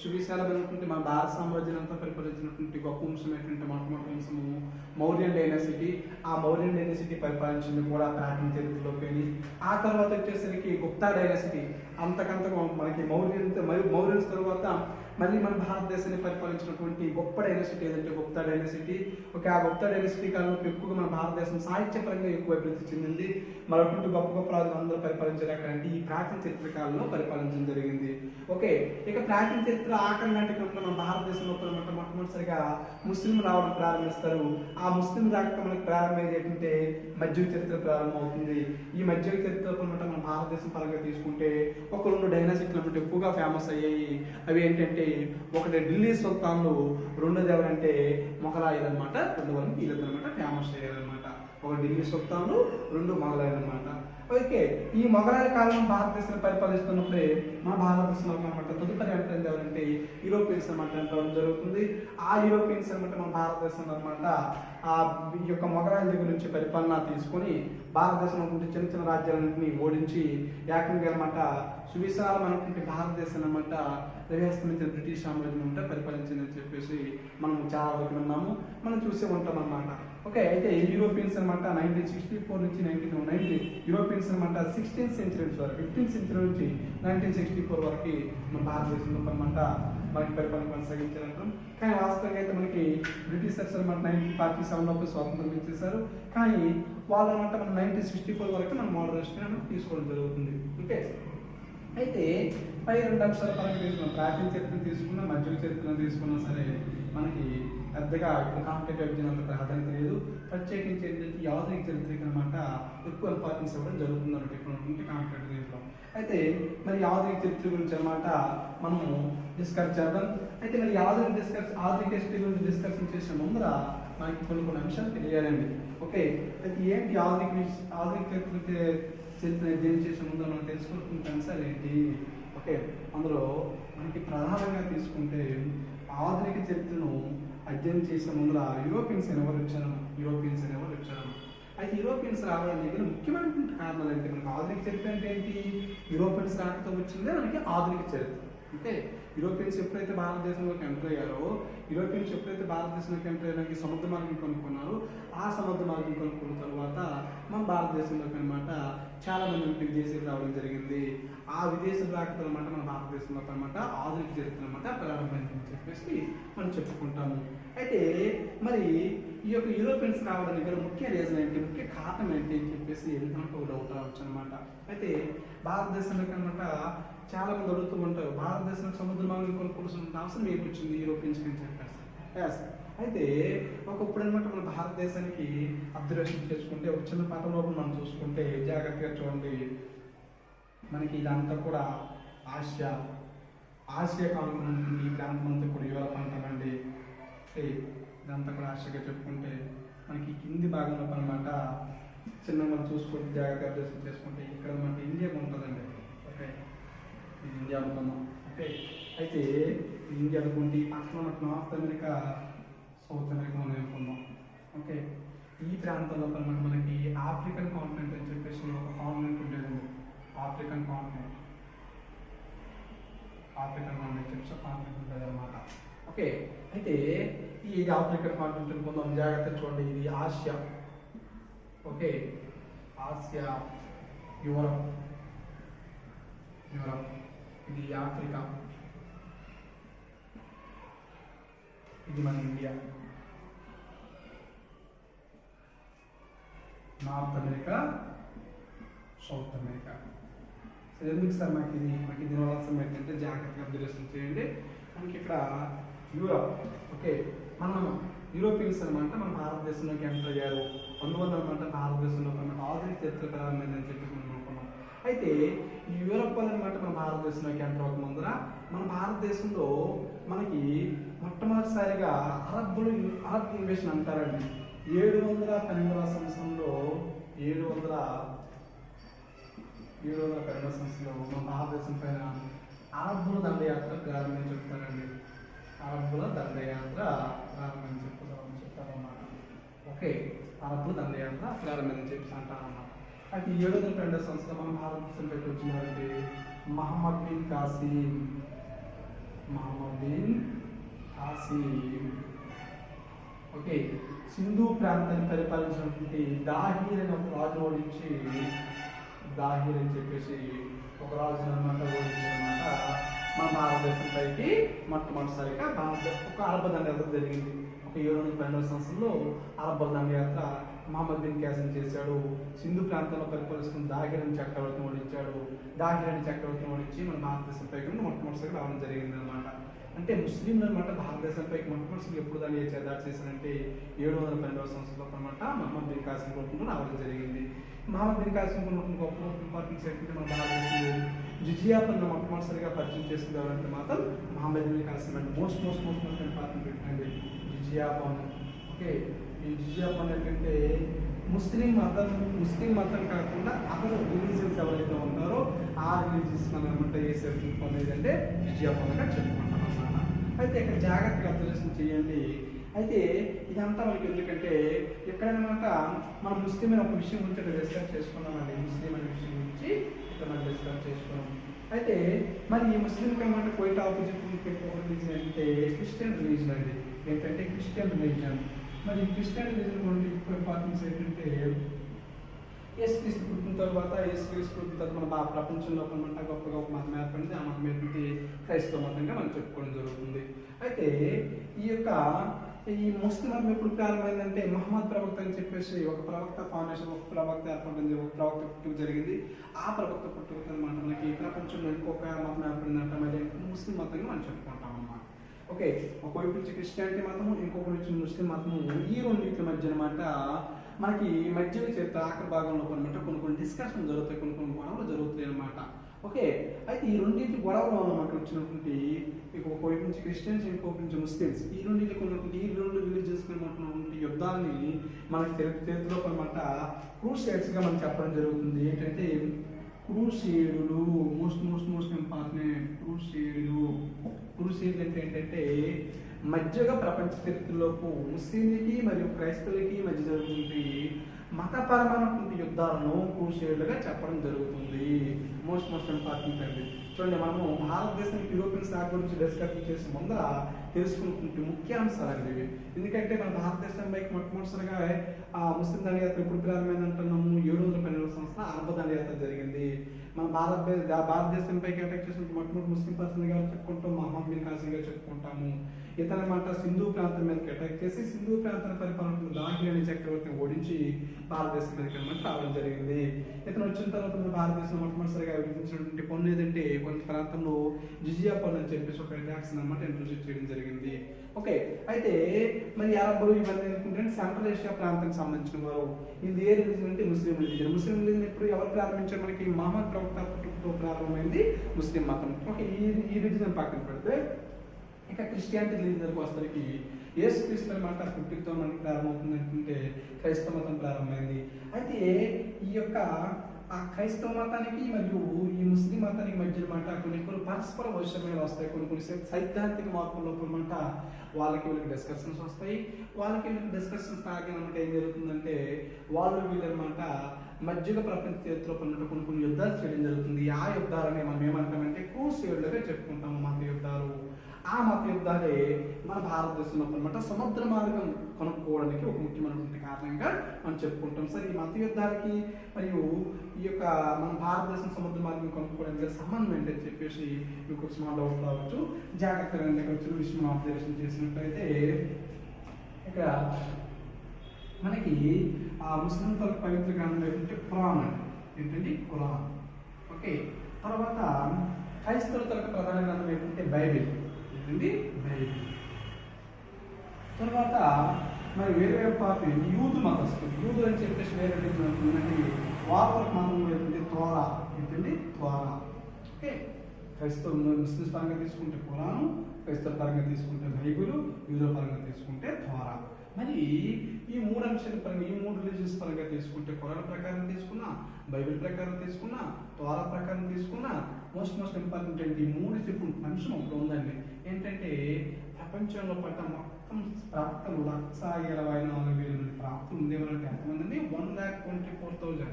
సువిశాలమైనటువంటి మన భారత సామ్రాజ్యం అంతా పరిపాలించినటువంటి గొప్ప వంశం ఏంటంటే మొట్టమొదటి వంశము మౌర్యన్ డైనాసిటీ. ఆ మౌర్యన్ డైనాసిటీ పరిపాలించింది కూడా ప్రాచీన చరిత్రలోకి. ఆ తర్వాత వచ్చేసరికి గుప్తా డైనాసిటీ. అంతకంతకు మనకి మౌర్యన్స్ తర్వాత మళ్ళీ మన భారతదేశాన్ని పరిపాలించినటువంటి గొప్ప డైనాసిటీ ఏదంటే గుప్తా డైనాసిటీ. ఓకే, ఆ గుప్తా డైనాసిటీ కాలంలో ఎక్కువగా మన భారతదేశం సాహిత్యపరంగా ఎక్కువ అభివృద్ధి చెందింది. మరొకటి గొప్ప గొప్ప రాజులు అందరూ పరిపాలించారు అక్కడంటే ఈ ప్రాచీన చరిత్ర కాలంలో పరిపాలించడం జరిగింది. ఓకే, ఇక ప్రాచీన చరిత్ర ఆఖరి నాటి మన భారతదేశంలో మొట్టమొదటిసారిగా ముస్లిం రావడం ప్రారంభిస్తారు. ఆ ముస్లిం రాకములకు ప్రారంభమయ్యేటంటే మధ్యయుగ చరిత్ర ప్రారంభమవుతుంది. ఈ మధ్యయుగ చరిత్ర మన భారతదేశం పరంగా తీసుకుంటే ఒక రెండు డైనాసిటీలు ఎక్కువగా ఫేమస్ అయ్యాయి. అవి ఏంటంటే ఒకటి ఢిల్లీ సుల్తాన్లు, రెండోది ఎవరంటే మొఘలాయులు అనమాట. రెండు వరకు వీళ్ళదనమాట ఫేమస్ అయ్యారనమాట. ఒక ఢిల్లీ సుల్తాన్లు, రెండు మొఘలాయులు అనమాట. ఓకే, ఈ మొఘలాయుల కాలం భారతదేశాన్ని పరిపాలిస్తున్నప్పుడే మన భారతదేశంలో అనమాట తదుపరి అంటే ఎవరంటే యూరోపియన్స్ అనమాట అంటడం జరుగుతుంది. ఆ యూరోపియన్స్ అనమాట మన భారతదేశంలో అనమాట ఆ ఈ యొక్క మొఘలాయుల దగ్గర నుంచి పరిపాలన తీసుకొని భారతదేశంలో ఉంటే చిన్న చిన్న రాజ్యాలన్నింటినీ ఓడించి ఏకంగా అనమాట సువిశాలమైనటువంటి భారతదేశం అనమాట రవిహస్తమించిన బ్రిటిష్ సామ్రాజ్యం అంటే పరిపాలించిందని చెప్పేసి మనం చాలా వరకు విన్నాము, మనం చూసే ఉంటాం అన్నమాట. ఓకే, అయితే యూరోపియన్స్ అనమాట 1964 నుంచి 1990 యూరోపియన్స్ అనమాట 16th సెంచరీ వరకు 15th సెంచరీ నుంచి 1964 వరకు మన భారతదేశంలో అనమాట మనకి పరిపాలన కొనసాగించారంటాం. కానీ వాస్తవంగా అయితే మనకి బ్రిటిషర్స్ అనమాట 1947 లోపు స్వాతంత్రం ఇచ్చేసారు. కానీ వాళ్ళు అనమాట మనం 1964 వరకు మనం మోడరేషన్ తీసుకోవడం జరుగుతుంది. ఓకే, అయితే పై రెండు అంశాల పరంగా తీసుకున్నాం. ప్రాచీన చరిత్రను తీసుకున్నా, మధ్యయుగ చరిత్రను తీసుకున్నా సరే మనకి పెద్దగా ఇప్పుడు కాంపిటేటివ్ ఎగ్జామ్ అంత ప్రాధాన్యత లేదు. ప్రత్యేకించి ఏంటంటే ఈ ఆధునిక చరిత్రకి అనమాట ఎక్కువ ఇంపార్టెన్స్ ఇవ్వడం జరుగుతుంది అన్నమాట ఇప్పుడు కాంపిటేటివ్ దీంట్లో. అయితే మరి ఆధునిక చరిత్ర గురించి అనమాట మనము డిస్కస్ చేద్దాం. అయితే మరి ఆధునిక హిస్టరీ గురించి డిస్కషన్ చేసే ముందర మనకి కొన్ని అంశాలు తెలియాలండి. ఓకే, అయితే ఏంటి ఆధునిక చరిత్ర అధ్యయనం చేసే ముందు మనం తెలుసుకుంటున్న అంశాలు ఏంటి? ఓకే, అందులో మనకి ప్రధానంగా తీసుకుంటే ఆధునిక చరిత్రను అధ్యయనం చేసే ముందర యూరోపియన్స్ ఎవరు వచ్చారు? అయితే యూరోపియన్స్ రావడానికి ముఖ్యమైనటువంటి కారణాలు ఏంటి? మనకి ఆధునిక చరిత్ర అంటే ఏంటి? యూరోపియన్స్ రాకతో వచ్చిందే మనకి ఆధునిక చరిత్ర. ఓకే, యూరోపియన్స్ ఎప్పుడైతే భారతదేశంలోకి ఎంటర్ అయ్యారో, యూరోపియన్స్ ఎప్పుడైతే భారతదేశంలోకి ఎంటర్ అయ్యడానికి సముద్ర మార్గం కనుక్కున్నారో, ఆ సముద్ర మార్గం కనుక్కున్న తర్వాత మన భారతదేశంలోకి అనమాట చాలా మంది విదేశీయులు రావడం జరిగింది. ఆ విదేశీ రాకతో అనమాట మన భారతదేశంలో అనమాట ఆధునిక చరిత్ర అనమాట ప్రారంభమైందని చెప్పేసి మనం చెప్పుకుంటాము. అయితే మరి ఈ యొక్క యూరోపియన్స్ రావడానికి గల ముఖ్య రీజన్ ఏంటి, ముఖ్య కారణం ఏంటి అని చెప్పేసి ఎంతమంటే ఒక డౌట్ రావచ్చు అనమాట. అయితే భారతదేశంలోకి అనమాట చాలా మంది అడుగుతూ ఉంటారు, భారతదేశంలో సముద్ర మార్గం కొనుక్కోవాల్సిన అవసరం ఏమి వచ్చింది యూరోపియన్స్ అని చెప్పేసి. అయితే ఒకప్పుడు అనమాట మన భారతదేశానికి అబ్జర్వేషన్ చేసుకుంటే ఒక చిన్న పాఠంలో మనం చూసుకుంటే జాగ్రత్తగా చూడండి, మనకి ఇదంతా కూడా ఆసియా కాలంలో ఈ ప్రాంతం అంతా కూడా యూరప్ అంటామండి. ఇదంతా కూడా ఆసియాగా చెప్పుకుంటే మనకి కింది భాగంలో అనమాట చిన్న మనం చూసుకుంటే జాగ్రత్తగా అబ్జర్వేషన్ చేసుకుంటే ఇక్కడ మనకి ఇండియా ఉంటుందండి. ఓకే, ఇది ఇండియా అనుకుందాం. ఓకే, అయితే ఇండియా అనుకోండి, పక్కన నార్త్ అమెరికా, సౌత్ అమెరికా మనం అనుకుందాం. ఓకే, ఈ ప్రాంతంలో మనకి ఆఫ్రికన్ కాంటినెంట్ అని చెప్పేసి ఒక కాంటినెంట్ ఉండేదండి. ఆఫ్రికన్ కాంటినెంట్ చెప్పేసి కాంటినెంట్ ఉంటుంది అనమాట. ఓకే, అయితే ఇది ఆఫ్రికన్ కాంటినెంట్ అనుకుందాం. జాగ్రత్త చూడండి, ఇది ఆసియా. ఓకే, ఆసియా, యూరప్, ఇది ఆఫ్రికా, ఇది మన India, north America, south America. So ఎందుకు సార్ మాకు ఇది అవసరం ఏంటంటే జాగ్రత్తగా అబ్జర్వేషన్ చేయండి. మనకి ఇక్కడ యూరప్, ఓకే, మనం యూరోపియన్స్ అనమాట మన భారతదేశంలోకి ఎంటర్ అయ్యారు. అందువల్ల అనమాట భారతదేశంలో అనమాట ఆధునిక చరిత్ర ప్రారంభమైందని చెప్పేసి మనం అనుకున్నాం. అయితే ఈ యూరప్ వల్ల అనమాట మన భారతదేశంలోకి ఎంటర్ అవ్వక ముందర మన భారతదేశంలో మనకి మొట్టమొదటిసారిగా అరబ్ ఇన్వేషన్ అంటారండి. 712వ సంవత్సరంలో 712వ సంవత్సరంలో మన భారతదేశం పైన అరబ్బుల దండయాత్ర ప్రారంభమని చెప్తారండి. అరబ్బుల దండయాత్ర ప్రారంభమని చెప్తారన్నమాట. ఓకే, అరబ్బుల దండయాత్ర ప్రారంభమని చెప్పి అంటారన్నమాట. అయితే 712వ సంవత్సరం మన భారతదేశం పెట్టి వచ్చినారంటే మహమ్మద్ బిన్ కాసిం. ఓకే, సింధు ప్రాంతాన్ని పరిపాలించినటువంటి దాహీర్ అని ఒక రాజు ఓడించి, దాహీర్ అని చెప్పేసి ఒక రాజు అనమాట ఓడించారనమాట మన భారతదేశం పైకి మొట్టమొదటిసారిగా ఒక అరబ్బ దండయాత్ర జరిగింది. ఒక 712వ సంవత్సరంలో అరబ్బ దండయాత్ర మహమ్మద్ బిన్ కాసిం చేశాడు. సింధు ప్రాంతంలో పరిపాలిస్తున్న దాహీర్ అని చక్రవర్తిని ఓడించాడు. దాహీర్ అని చక్రవర్తిని ఓడించి మన భారతదేశం పైకి మొట్టమొదటిసారిగా రావడం జరిగింది అనమాట. అంటే ముస్లింలు అనమాట భారతదేశంపైకి మొట్టమొదటి ఎప్పుడు దాన్ని దాడి చేశారంటే 712వ సంవత్సరంలో అనమాట మహమ్మద్ బిన్ కాసిం కొడుకుని రావడం జరిగింది. మహమ్మద్ బిన్ కాసిం కొడుకుని గొప్ప ఇంపార్టెన్స్ ఏంటంటే మన భారతదేశంలో జిజియా పన్ను మొట్టమొదటిసారిగా పరిచయం చేసుకునేవారంటే మాత్రం మహమ్మద్ బిన్ కాసిం అంటే మోస్ట్ ఇంపార్టెంట్ ఏంటంటే జిజియా పన్ను. ఓకే, ఈ జిజియా పన్ను ఏంటంటే ముస్లిం మతం కాకుండా అతను రిలీజియన్స్ ఎవరైతే ఉన్నారో ఆ రిలీజియన్స్ అనమాట వేసే పన్ను ఏదంటే జిజియా పన్నుగా చెప్పుకుంటాం అన్నమాట. అయితే ఇక్కడ జాగ్రత్తగా అబ్జర్వేషన్ చేయండి. అయితే ఇదంతా మనకి ఎందుకంటే ఎక్కడనమాట మనం ముస్లిం అనే ఒక విషయం గురించి డిస్కస్ చేసుకున్నామండి. ముస్లిం అనే విషయం గురించి ఇక్కడ మనం డిస్కస్ చేసుకున్నాం. అయితే మరి ఈ ముస్లింకి అనమాట క్వైట్ ఆపోజిట్ రిలీజన్ అంటే క్రిస్టియన్ రిలీజన్ అండి. ఏంటంటే క్రిస్టియన్ రిలీజన్. మరి క్రిస్టియన్ రిలీజన్ గురించి ఎక్కువ ఇంపార్టెన్స్ ఏంటంటే యేసుక్రీస్తు పుట్టిన తర్వాత మన ప్రపంచంలో అనమాట గొప్పగా ఒక మతం ఏర్పడింది. ఆ మతం ఏంటంటే క్రైస్తవ మతంగా మనం చెప్పుకోవడం జరుగుతుంది. అయితే ఈ ముస్లిం మతం ఎప్పుడు ప్రారంభమైందంటే మహమ్మద్ ప్రవక్త అని చెప్పేసి ఒక ప్రవక్త ఫౌండేషన్, ఒక ప్రవక్త ఏర్పడింది, ఒక ప్రవక్త పుట్టుక జరిగింది. ఆ ప్రవక్త పుట్టుక అనమాట మనకి ప్రపంచంలో ఇంకొక మతం ఏర్పడిందంట మరి ముస్లిం మతంగా మనం చెప్పుకుంటాం అన్నమాట. ఓకే, ఒకవైపు నుంచి క్రిస్టియానిటీ మతము, ఇంకొక నుంచి ముస్లిం మతము. ఈ రెండింటి మధ్య అనమాట మనకి మధ్య చరిత్ర ఆఖరి భాగంలో అనమాట కొన్ని డిస్కషన్ జరుగుతాయి, కొన్ని గొడవలు జరుగుతాయి అనమాట. ఓకే, అయితే ఈ రెండింటి గొడవలు అనమాట వచ్చినటువంటి ఒకవైపు నుంచి క్రిస్టియన్స్, ఇంకొక నుంచి ముస్లిమ్స్, ఈ రెండింటికి ఉన్నటువంటి ఈ రెండు రిలీజియన్స్ ఉన్నటువంటి యుద్ధాన్ని మనకి చరిత్రలో అనమాట క్రూసేడ్స్గా మనం చెప్పడం జరుగుతుంది. ఏంటంటే క్రూసేడులు మోస్ట్ ఇంపార్టెంట్ క్రూసేడ్ అంటే ఏంటంటే మధ్యగా ప్రపంచ చరిత్రలోపు ముస్లింలకి మరియు క్రైస్తవులకి మధ్య జరుగుతుంది మతపరమైనటువంటి యుద్ధాలను క్రూసేడ్లుగా చెప్పడం జరుగుతుంది. మోస్ట్ ఇంపార్టెంట్ అండి. చూడండి, మనము భారతదేశానికి యూరోపియన్ స్టాక్ గురించి డిస్కస్ చేసే ముందర తెలుసుకున్నటువంటి ముఖ్యాంశాలు అండి ఇవి. ఎందుకంటే మన భారతదేశం పైకి మొట్టమొదటిసారిగా ముస్లిం దండయాత్ర ఎప్పుడు ప్రారంభమైంది అంటున్నాము 712వ సంవత్సరం అరబ్బ దండయాత్ర జరిగింది. మన భారతదేశంపైకి అటాక్ చేసిన మొట్టమొదటి ముస్లిం పర్సన్ గారు చెప్పుకుంటాం, మహమ్మద్ బిన్ కాసిం గారు చెప్పుకుంటాము. ఇతనమాట సింధు ప్రాంతం మీదకి అటాక్ చేసి సింధు ప్రాంతాన్ని పరిపాలన దాహి అనే చక్రవర్తిని ఓడించి భారతదేశం మీదకి అనమాట రావడం జరిగింది. ఇతను వచ్చిన తర్వాత మన భారతదేశంలో మొట్టమొదటిసారిగా విధించినటువంటి పన్ను ఏదంటే కొంత ప్రాంతంలో జిజియా పన్ను అని చెప్పేసి ఒక ట్యాక్స్ అనమాట ఇంట్రొడ్యూస్ చేయడం జరిగింది. ఓకే, అయితే మరి అరబ్బులు ఇవన్నీ ఏంటంటే సెంట్రల్ ఏషియా ప్రాంతానికి సంబంధించిన వారు. ఇది ఏ రిలీజన్ అంటే ముస్లిం రిలీజన్. ముస్లిం రిలీజన్ ఎప్పుడు ఎవరు ప్రారంభించారు? మనకి మహమ్మద్ ప్రవక్త పుట్టుకతో ప్రారంభమైంది ముస్లిం మతం. ఓకే, ఈ రిలీజన్ పక్కన పెడితే ఇక క్రిస్టియానిటీ రిలీజన్కి వస్తానికి యేసు క్రీస్తు అనమాట పుట్టుకతో మనకి ప్రారంభమవుతుంది అంటే క్రైస్తవ మతం ప్రారంభమైంది. అయితే ఈ యొక్క ఆ క్రైస్తవ మతానికి మరియు ఈ ముస్లిం మతానికి మధ్య మాట కొన్ని పరస్పర వైషమ్యాలు వస్తాయి, కొన్ని సైద్ధాంతిక మార్పుల లోపల మాట వాళ్ళకి వీళ్ళకి డిస్కషన్స్ వస్తాయి. వాళ్ళకి వీళ్ళకి డిస్కషన్స్ తాగినమాట ఏం జరుగుతుందంటే వాళ్ళు వీళ్ళనమాట మధ్యలో ప్రపంచ చరిత్రలో పడినట్టు కొన్ని యుద్ధాలు చేయడం జరుగుతుంది. ఆ యుద్ధాలని మనం ఏమంటామంటే క్రూసేడ్లుగా చెప్పుకుంటాము, మత యుద్ధాలు. ఆ మత యుద్ధాలే మన భారతదేశంలో అనమాట సముద్ర మార్గం కొనుక్కోవడానికి ఒక ముఖ్యమైనటువంటి కారణంగా మనం చెప్పుకుంటాం. సరే, ఈ మత యుద్ధాలకి మరియు ఈ యొక్క మన భారతదేశం సముద్ర మార్గం కొనుక్కోవడానికి సంబంధం ఏంటని చెప్పేసి మీకు ఒక స్మాల్ డౌట్ రావచ్చు. జాగ్రత్తగా ఇక్కడ వచ్చిన విషయం అబ్జర్వేషన్ చేసినట్లయితే ఇక్కడ మనకి ఆ ముస్లిం తలకు పవిత్ర గ్రంథం ఏంటంటే ఖురాన్ అండి. ఏంటండి? ఖురాన్. ఓకే, తర్వాత క్రైస్తవుల తలకు ప్రధాన గ్రంథం ఏంటంటే బైబిల్. ఏంటండి? బైబిల్. తర్వాత మరి వేరే పార్టీ యూదు మతస్థులు. యూదు అని చెప్పేసి వేరే ఉంటుందండి. వాళ్ళ మతం ఏంటంటే తోరా. ఏంటండి? తోరా. ఓకే, క్రైస్తవులు ముస్లిమ్స్ పరంగా తీసుకుంటే ఖురాను, క్రైస్తవ పరంగా తీసుకుంటే బైబిల్, యూదుల పరంగా తీసుకుంటే తోరా. మరి ఈ మూడు అంశాల పరంగా ఈ మూడు రిలీజియస్ పరంగా తీసుకుంటే ఖురాన్ ప్రకారం తీసుకున్నా, బైబిల్ ప్రకారం తీసుకున్నా, తోరా ప్రకారం తీసుకున్నా, మోస్ట్ ఇంపార్టెంట్ ఏంటి? ఈ మూడు చెప్పు అంశం ఒకటి ఉందండి. ఏంటంటే ప్రపంచంలో పడ్డ మొత్తం ప్రాప్తులు 1,24,000 ప్రాప్తులు ఉండేవాళ్ళకి ఎంతమంది అండి? 1,24,000.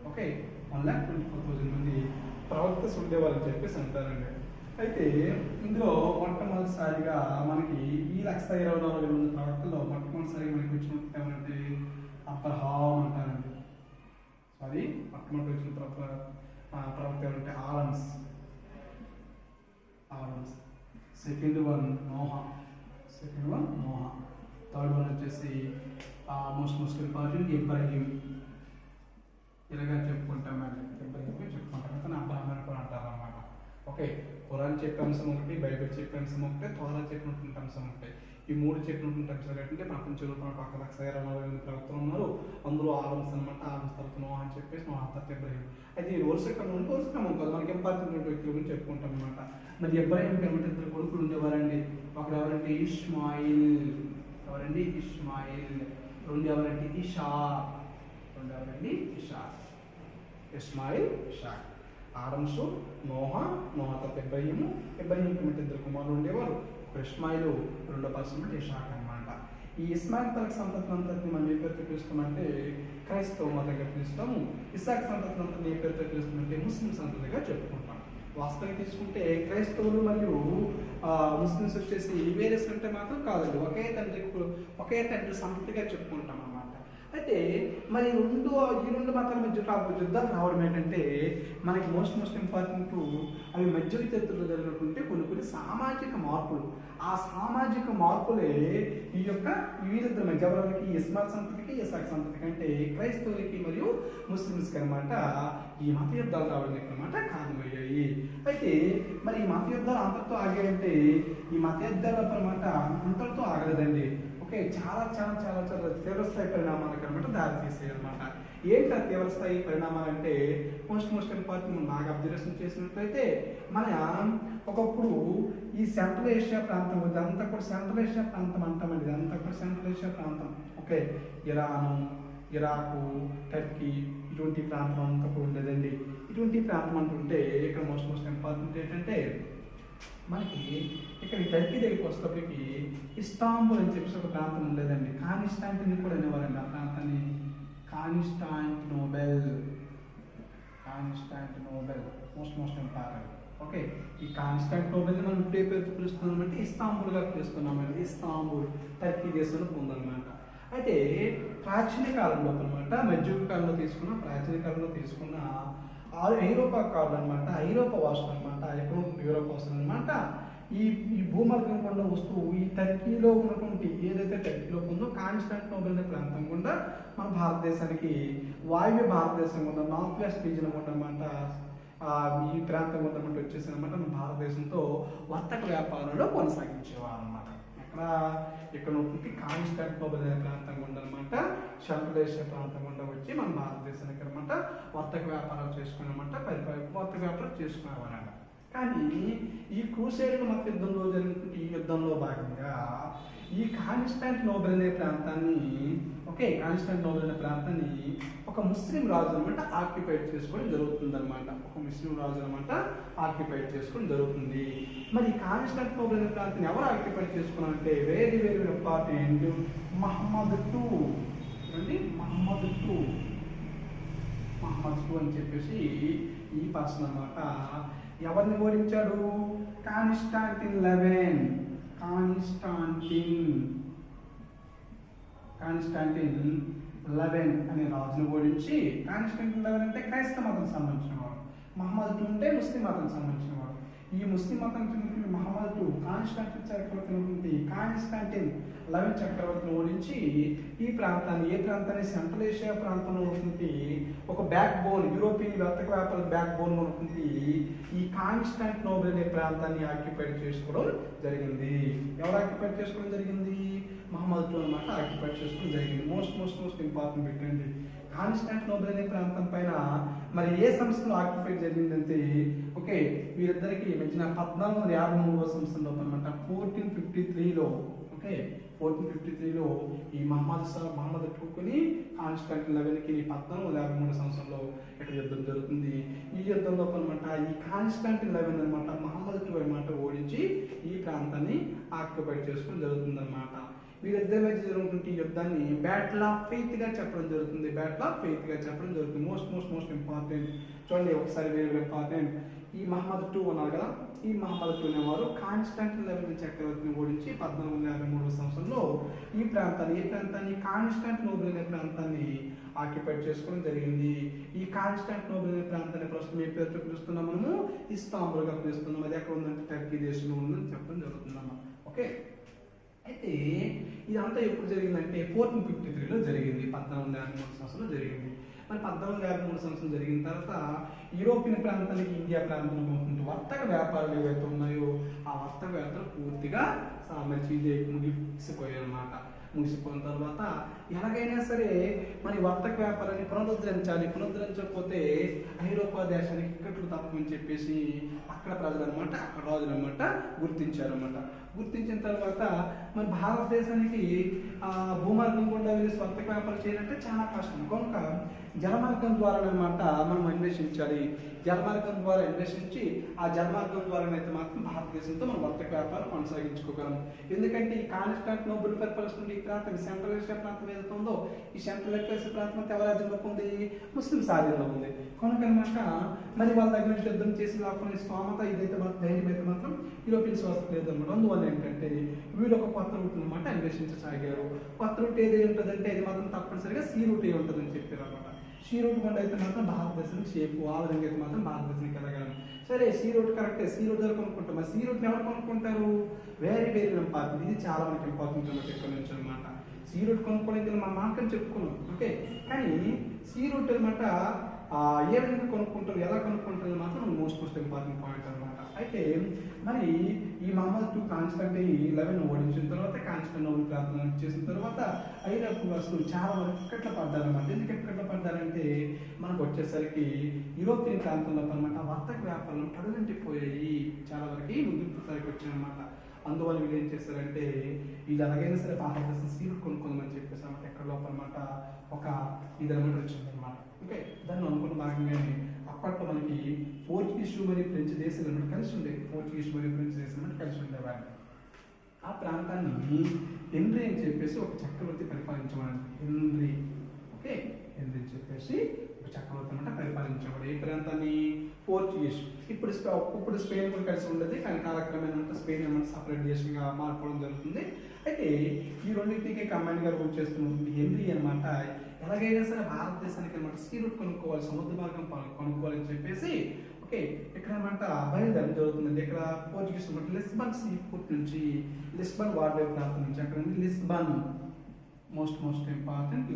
ఓకే, 1,24,000 మంది ప్రవక్తస్ ఉండేవాళ్ళని చెప్పేసి అంటారండి. అయితే ఇందులో మొట్టమొదటిసారిగా మనకి ఈ 1,24,000 ప్రవక్తల్లో మొట్టమొదటిసారిగా మనకి వచ్చిన ఏమంటే అబ్రహాం అంటారండి. సారీ, మొట్టమొదటి వచ్చిన ప్రవక్త ఏమంటే Adams. Second one Noah. Third one వచ్చేసి మోస్ట్ ఇంపార్టెంట్ ఇబ్రాహీం. ఇలాగా చెప్పుకుంటామండి. ఇబ్రాహీం చెప్పుకుంటాం, కానీ అబ్రహాం అని కూడా అంటారు అన్నమాట. ఓకే, ఖురాన్ చెప్పే అంశం ఒకటి, బైబిల్ చెప్పే అంశం ఒకటి, తోరా చెప్పినటువంటి అంశం ఒకటి. ఈ మూడు చెప్పినటువంటి అంశాలు ఏంటంటే ప్రపంచంలో మనకు ఒక 1,24,000 ప్రవక్తలు ఉన్నారు. అందులో ఆడమ్స్ అనమాట. ఆడమ్స్ తర్వాత నోహా అని చెప్పేసి నోహా తర్వాత ఇబ్రాహీం. అయితే ఈ వరుస క్రమం కాదు, మనకి ఇంపార్టెంట్ వ్యక్తుల గురించి చెప్పుకుంటాం అనమాట. మరి ఇబ్రాహీంకి ఏమంటే ఇద్దరు కొడుకులు ఉండేవారండి. ఒకడు ఎవరంటే ఇష్మాయిల్. ఎవరండి? ఇష్మాయిల్. రెండు ఎవరంటే ఇషాక్. ఇస్మాయిల్, ఇషాక్. ఆడమ్స్, నోహా తర్వాత ఇబ్రాహీము. ఇబ్రాహీంకి ఏమంటే ఇద్దరు కుమారులు ఉండేవారు. ఒక ఇస్మాయిల్, రెండో పర్సన్ అంటే ఇషాక్ అనమాట. ఈ ఇస్మాయిల్ తలకు సంతతి అంతటిని మనం ఏ పేరుతో పిలుస్తామంటే క్రైస్తవ మతంగా పిలుస్తాము. ఇసాక్ సంతతి అంతటిని ఏ పేరుతో పిలుస్తామంటే ముస్లిం సంతతిగా చెప్పుకుంటాం. వాస్తవంగా తీసుకుంటే క్రైస్తవులు మరియు ముస్లిమ్స్ వచ్చేసి వేరే అంటే మాత్రం కాదండి, ఒకే తండ్రి సంతతిగా చెప్పుకుంటాం అన్నమాట. అయితే మరి ఈ రెండు మతాల మధ్య యుద్ధాలు రావడం ఏంటంటే మనకి మోస్ట్ ఇంపార్టెంట్ అవి మధ్య చరిత్రలో జరిగినటువంటి కొన్ని సామాజిక మార్పులు. ఆ సామాజిక మార్పులే ఈ యొక్క వీరిద్దరి మధ్య ఎవరికి? ఇస్మాయిల్ సంతతికి, ఇసాక్ సంతతికి అంటే క్రైస్తవులకి మరియు ముస్లిమ్స్కి అనమాట ఈ మత యుద్ధాలు రావడానికి అనమాట కారణమయ్యాయి. అయితే మరి ఈ మత యుద్ధాలు అంతటితో ఆగాయంటే ఈ మత యుద్ధాలు అనమాట అంతటితో ఆగలేదండి. ఓకే, చాలా తీవ్రస్థాయి పరిణామాలకు అనమాట దారి తీసాయి అనమాట. ఏంటి ఆ తీవ్రస్థాయి పరిణామాలు అంటే మోస్ట్ ఇంపార్టెంట్ మనం బాగా అబ్జర్వేషన్ చేసినట్లయితే మన ఒకప్పుడు ఈ సెంట్రల్ ఏషియా ప్రాంతం, ఇదంతా కూడా సెంట్రల్ ఏషియా ప్రాంతం అంటామండి. ఇదంతా కూడా సెంట్రల్ ఏషియా ప్రాంతం. ఓకే, ఇరాను, ఇరాకు, టర్కీ ఇటువంటి ప్రాంతం అంతా కూడా ఉండేదండి. ఇటువంటి ప్రాంతం అంటుంటే ఇక్కడ మోస్ట్ ఇంపార్టెంట్ ఏంటంటే మనకి ఇక్కడ టర్కీ దగ్గరికి వస్తేప్పటికి ఇస్తాంబుల్ అని చెప్పేసి ఒక ప్రాంతం ఉండేదండి. కాన్స్టాంటినోపుల్ కూడా అనేవారండి ఆ ప్రాంతాన్ని. కాన్స్టాంటినోబెల్ మోస్ట్ ఇంపార్టెంట్. ఓకే, ఈ కాన్స్టాంటినోబెల్ మనం ఏ పేరుతో పిలుస్తున్నామంటే ఇస్తాంబుల్గా పిలుస్తున్నామండి. ఇస్తాంబుల్ టర్కీ దేశంలో ఉందన్నమాట. అయితే ప్రాచీన కాలంలో అనమాట, మధ్యయుగ కాలంలో ప్రాచీన కాలంలో తీసుకున్న ఐరోపా కాళ్ళు అనమాట, ఐరోపా వాసులు అనమాట, ఎక్కడ యూరోప్ వాసులు అనమాట. ఈ ఈ భూమధ్యం గుండా వస్తూ ఈ టర్కీలో ఉన్నటువంటి ఏదైతే టర్కీలో ఉందో కాన్స్టాంటినోపుల్ అనే ప్రాంతం గుండా మన భారతదేశానికి వాయువ్య భారతదేశం గుండా నార్త్ వెస్ట్ రీజన్ గుండా అనమాట ఈ ప్రాంతం గుండా వచ్చేసి అనమాట మన భారతదేశంతో వర్తక వ్యాపారంలో కొనసాగించేవారు అనమాట. ఇక్కడ ఉన్నటువంటి కాన్స్టాంటినోపుల్ అనే ప్రాంతం గుండా అనమాట సెంట్రల్ ఏషియా ప్రాంతం గుండా వచ్చి మన భారతదేశానికి అనమాట వర్తక వ్యాపారాలు చేసుకున్నమాట వర్తక వ్యాపారం చేసుకునేవారన్నమాట. కానీ ఈ క్రూసేడ్ మత యుద్ధంలో జరిగినటువంటి ఈ యుద్ధంలో భాగంగా ఈ కాన్స్టాంటినోపుల్ అనే ప్రాంతాన్ని కాన్స్టాంటినోపుల్ అనే ప్రాంతాన్ని ఒక ముస్లిం రాజు అనమాట ఆక్యుపైడ్ చేసుకోవడం జరుగుతుంది అనమాట. ఒక ముస్లిం రాజు అనమాట ఆక్యుపైడ్ చేసుకోవడం జరుగుతుంది. మరి కాన్స్టాంటినోపుల్ అనే ప్రాంతాన్ని ఎవరు ఆక్యుపైడ్ చేసుకున్నారంటే very very important Muhammad two అని చెప్పేసి ఈ పర్సన్ అనమాట. ఎవరిని ఓడించాడు? కాన్స్టాంటిన్ 11 అనే రాజును ఓడించి, కాన్స్టాంటిన్ 11 అంటే క్రైస్తవ మతం సంబంధించిన వాడు, మహమ్మద్ 2 అంటే ముస్లిం మతం సంబంధించిన వాడు. ఈ ముస్లిం మతం చెందిన మహమ్మద్ 2 కాన్స్టాంటిన్ చక్రవర్తి కాన్స్టాంటిన్ 11 చక్రవర్తిని ఓడించి ఈ ప్రాంతాన్ని సెంట్రల్ ఏషియా ప్రాంతంలో ఉన్నటువంటి ఒక బ్యాక్ బోన్, యూరోపియన్ వర్తక వ్యాపార బ్యాక్ బోన్ ఉన్నటువంటి ఈ కాన్స్టాంటినోపుల్ అనే ప్రాంతాన్ని ఆక్యుపైడ్ చేసుకోవడం జరిగింది. ఎవరు ఆక్యుపైడ్ చేసుకోవడం జరిగింది? మహమ్మద్ 2 అనమాట ఆక్యుపైడ్ చేసుకోవడం జరిగింది. మోస్ట్ ఇంపార్టెంట్ పెట్టండి. కాన్స్టాంటినోపుల్ అనే ప్రాంతం పైన మరి ఏ సంస్థలో ఆక్యుపైడ్ జరిగిందంటే వీరిద్దరికి మధ్యన 1453వ సంవత్సరంలో అనమాట 1453లో 1453లో ఈ మహమ్మద్ 2ని కాన్స్టాంటిన్ 11కి 1453 సంవత్సరంలో ఇక్కడ యుద్ధం జరుగుతుంది. ఈ యుద్ధంలో అనమాట ఈ కాన్స్టాంటిన్ 11 అనమాట మహమ్మద్ 2 అనమాట ఓడించి ఈ ప్రాంతాన్ని ఆక్యుపైడ్ చేసుకోవడం జరుగుతుంది అనమాట. వీరిద్దరి మధ్య జరుగుతున్న యుద్ధాన్ని బ్యాటిల్ ఆఫ్ ఫెయిత్ గా చెప్పడం జరుగుతుంది. Most important. చూడండి ఒకసారి వెరీ ఇంపార్టెంట్. ఈ మహమ్మద్ 2 ఉన్నారు కదా, ఈ మహమ్మద్ 2 అనేవారు కాన్స్టాంటిన్ 11 చక్రవర్తిని ఓడించి 1453 సంవత్సరంలో ఈ ప్రాంతాన్ని కాన్స్టాంటినోపుల్ అనే ప్రాంతాన్ని ఆక్యుపైడ్ చేసుకోవడం జరిగింది. ఈ కాన్స్టాంటినోపుల్ అనే ప్రాంతాన్ని ప్రస్తుతం ఏ పేరుతో పిలుస్తున్నాం? మనము ఇస్తాంబుల్గా పిలుస్తున్నాం. అది ఎక్కడ ఉందంటే టర్కీ దేశంలో ఉందని చెప్పడం జరుగుతుందమ్మా. అయితే ఇదంతా ఎప్పుడు జరిగిందంటే 1453లో జరిగింది. 1453 సంవత్సరంలో జరిగింది. మరి 1453 సంవత్సరం జరిగిన తర్వాత యూరోపియన్ ప్రాంతానికి ఇండియా ప్రాంతంలో ఉంటున్న వర్తక వ్యాపారాలు ఏవైతే ఉన్నాయో ఆ వర్తక వ్యాపారాలు పూర్తిగా ముగిసిపోయిన తర్వాత ఎలాగైనా సరే మరి వర్తక వ్యాపారాన్ని పునరుద్ధరించకపోతే ఐరోపా దేశానికి ఇక్కట్లు తప్పమని చెప్పేసి అక్కడ ప్రజలన్నమాట, అక్కడ రాజులన్నమాట గుర్తించిన తర్వాత మరి భారతదేశానికి భూమార్గం గుండా వెళ్ళి వర్తక వ్యాపారం చేయాలంటే చాలా కష్టం. కనుక జలమార్గం ద్వారా అనమాట మనం అన్వేషించాలి. జలమార్గం ద్వారా అన్వేషించి ఆ జలమార్గం ద్వారా అయితే మాత్రం భారతదేశంతో మనం వర్తక వ్యాపారం కొనసాగించుకోగలం. ఎందుకంటే ఈ కాన్స్టాంటినోపుల్ పరిపాలిస్తున్న ఈ ప్రాంతం సెంట్రల్ ఏషియా ప్రాంతం ఏదైతే ఉందో ఈ సెంట్రల్ ఏషియా ప్రాంతం ఎవరి అధీనంలో ఉంది? ముస్లిం ఆధీనంలో ఉంది. కనుక అనమాట మరి వాళ్ళ దగ్గర నుంచి యుద్ధం చేసి లాక్కునే స్తోమత ఇదైతే ధైర్యం అయితే మాత్రం యూరోపియన్స్ వస్తు లేదన్నమాట. అందువల్ల ఏంటంటే వీళ్ళు ఒక కొత్త రూట్ అనమాట అన్వేషించసాగారు. కొత్త రూట్ ఏది ఉంటుందంటే ఇది మాత్రం తప్పనిసరిగా సీ రూట్ ఏ ఉంటుందని చెప్పారు అనమాట. సీ రూట్ గుండా అయితే మాత్రం భారతదేశానికి సేఫ్, ఆ విధంగా అయితే మాత్రం భారతదేశానికి వెళ్ళగలం. సరే సీ రూట్ కరెక్టే, సీ రూట్ దగ్గర కొనుక్కుంటాం. మరి సీ రూట్ని ఎవరు కొనుక్కుంటారు? Very very important. ఇది చాలా మనకి ఇంపార్టెంట్ అనమాట ఇక్కడ నుంచి అనమాట. సీ రూట్ కొనుక్కోవడానికి మనం మార్కెట్ చెప్పుకున్నాం. కానీ సీ రూట్ అనమాట ఏ విధంగా కొనుక్కుంటారు, ఎలా కొనుక్కుంటారు మాత్రం మోస్ట్ ఇంపార్టెంట్ పాయింట్ అనమాట. అయితే మరి ఈ మహమ్మద్ 2 కాన్స్టాంటిన్ 11 ఓడించిన తర్వాత కాన్స్టాంటినోపుల్ ప్రాంతం చేసిన తర్వాత ఐరోపా వాసులు చాలా వరకు ఇక్కట్ల పడ్డారన్నమాట. ఎందుకు ఇక్కట్ల పడ్డారంటే మనకు వచ్చేసరికి యూరోపియన్ ప్రాంతంలో అనమాట వర్తక వ్యాపారం పడుగంటిపోయాయి, చాలా వరకు ముగింపు సరికి వచ్చాయన్నమాట. అందువల్ల వీళ్ళు ఏం చేశారంటే వీళ్ళు ఎలాగైనా సరే భారతదేశం సీట్ కొనుక్కుందామని చెప్పేసి అనమాట ఎక్కడ లోపల అనమాట ఒక ఇదనమాట వచ్చిందనమాట. దాన్ని అనుకున్న భాగంగానే అప్పట్లో మనకి పోర్చుగీస్ మరియు ఫ్రెంచ్ దేశాలు అనమాట కలిసి ఉండేవి. పోర్చుగీస్ మరియు ఫ్రెంచ్ దేశాలు అంటే కలిసి ఉండేవారు. ఆ ప్రాంతాన్ని హెన్రీ అని చెప్పేసి ఒక చక్రవర్తి పరిపాలించమని హెన్రీ అని చెప్పేసి ఒక చక్రవర్తి అనమాట పరిపాలించేవాడు. ఏ ప్రాంతాన్ని? పోర్చుగీస్. ఇప్పుడు స్పెయిన్ కూడా కలిసి ఉండేది, కానీ కాలక్రమేణా స్పెయిన్ ఏమంటే సపరేట్ దేశంగా మారిపోవడం జరుగుతుంది. అయితే ఈ రెండింటికి కంబైన్గా రూల్ చేస్తున్నటువంటి హెన్రీ అనమాట ఎలాగైనా సరే భారతదేశానికి అనమాట సీ రూట్ కొనుక్కోవాలి, సముద్ర మార్గం కొనుక్కోవాలని చెప్పేసి ఓకే ఇక్కడ అనమాట బయలుదేరడం జరుగుతుంది. ఇక్కడ పోర్చుగీస్ అనమాట లిస్బన్ సీ పోర్ట్ నుంచి, లిస్బన్ వార్డే ప్రాంతం నుంచి, అక్కడ నుండి లిస్బన్ మోస్ట్ ఇంపార్టెంట్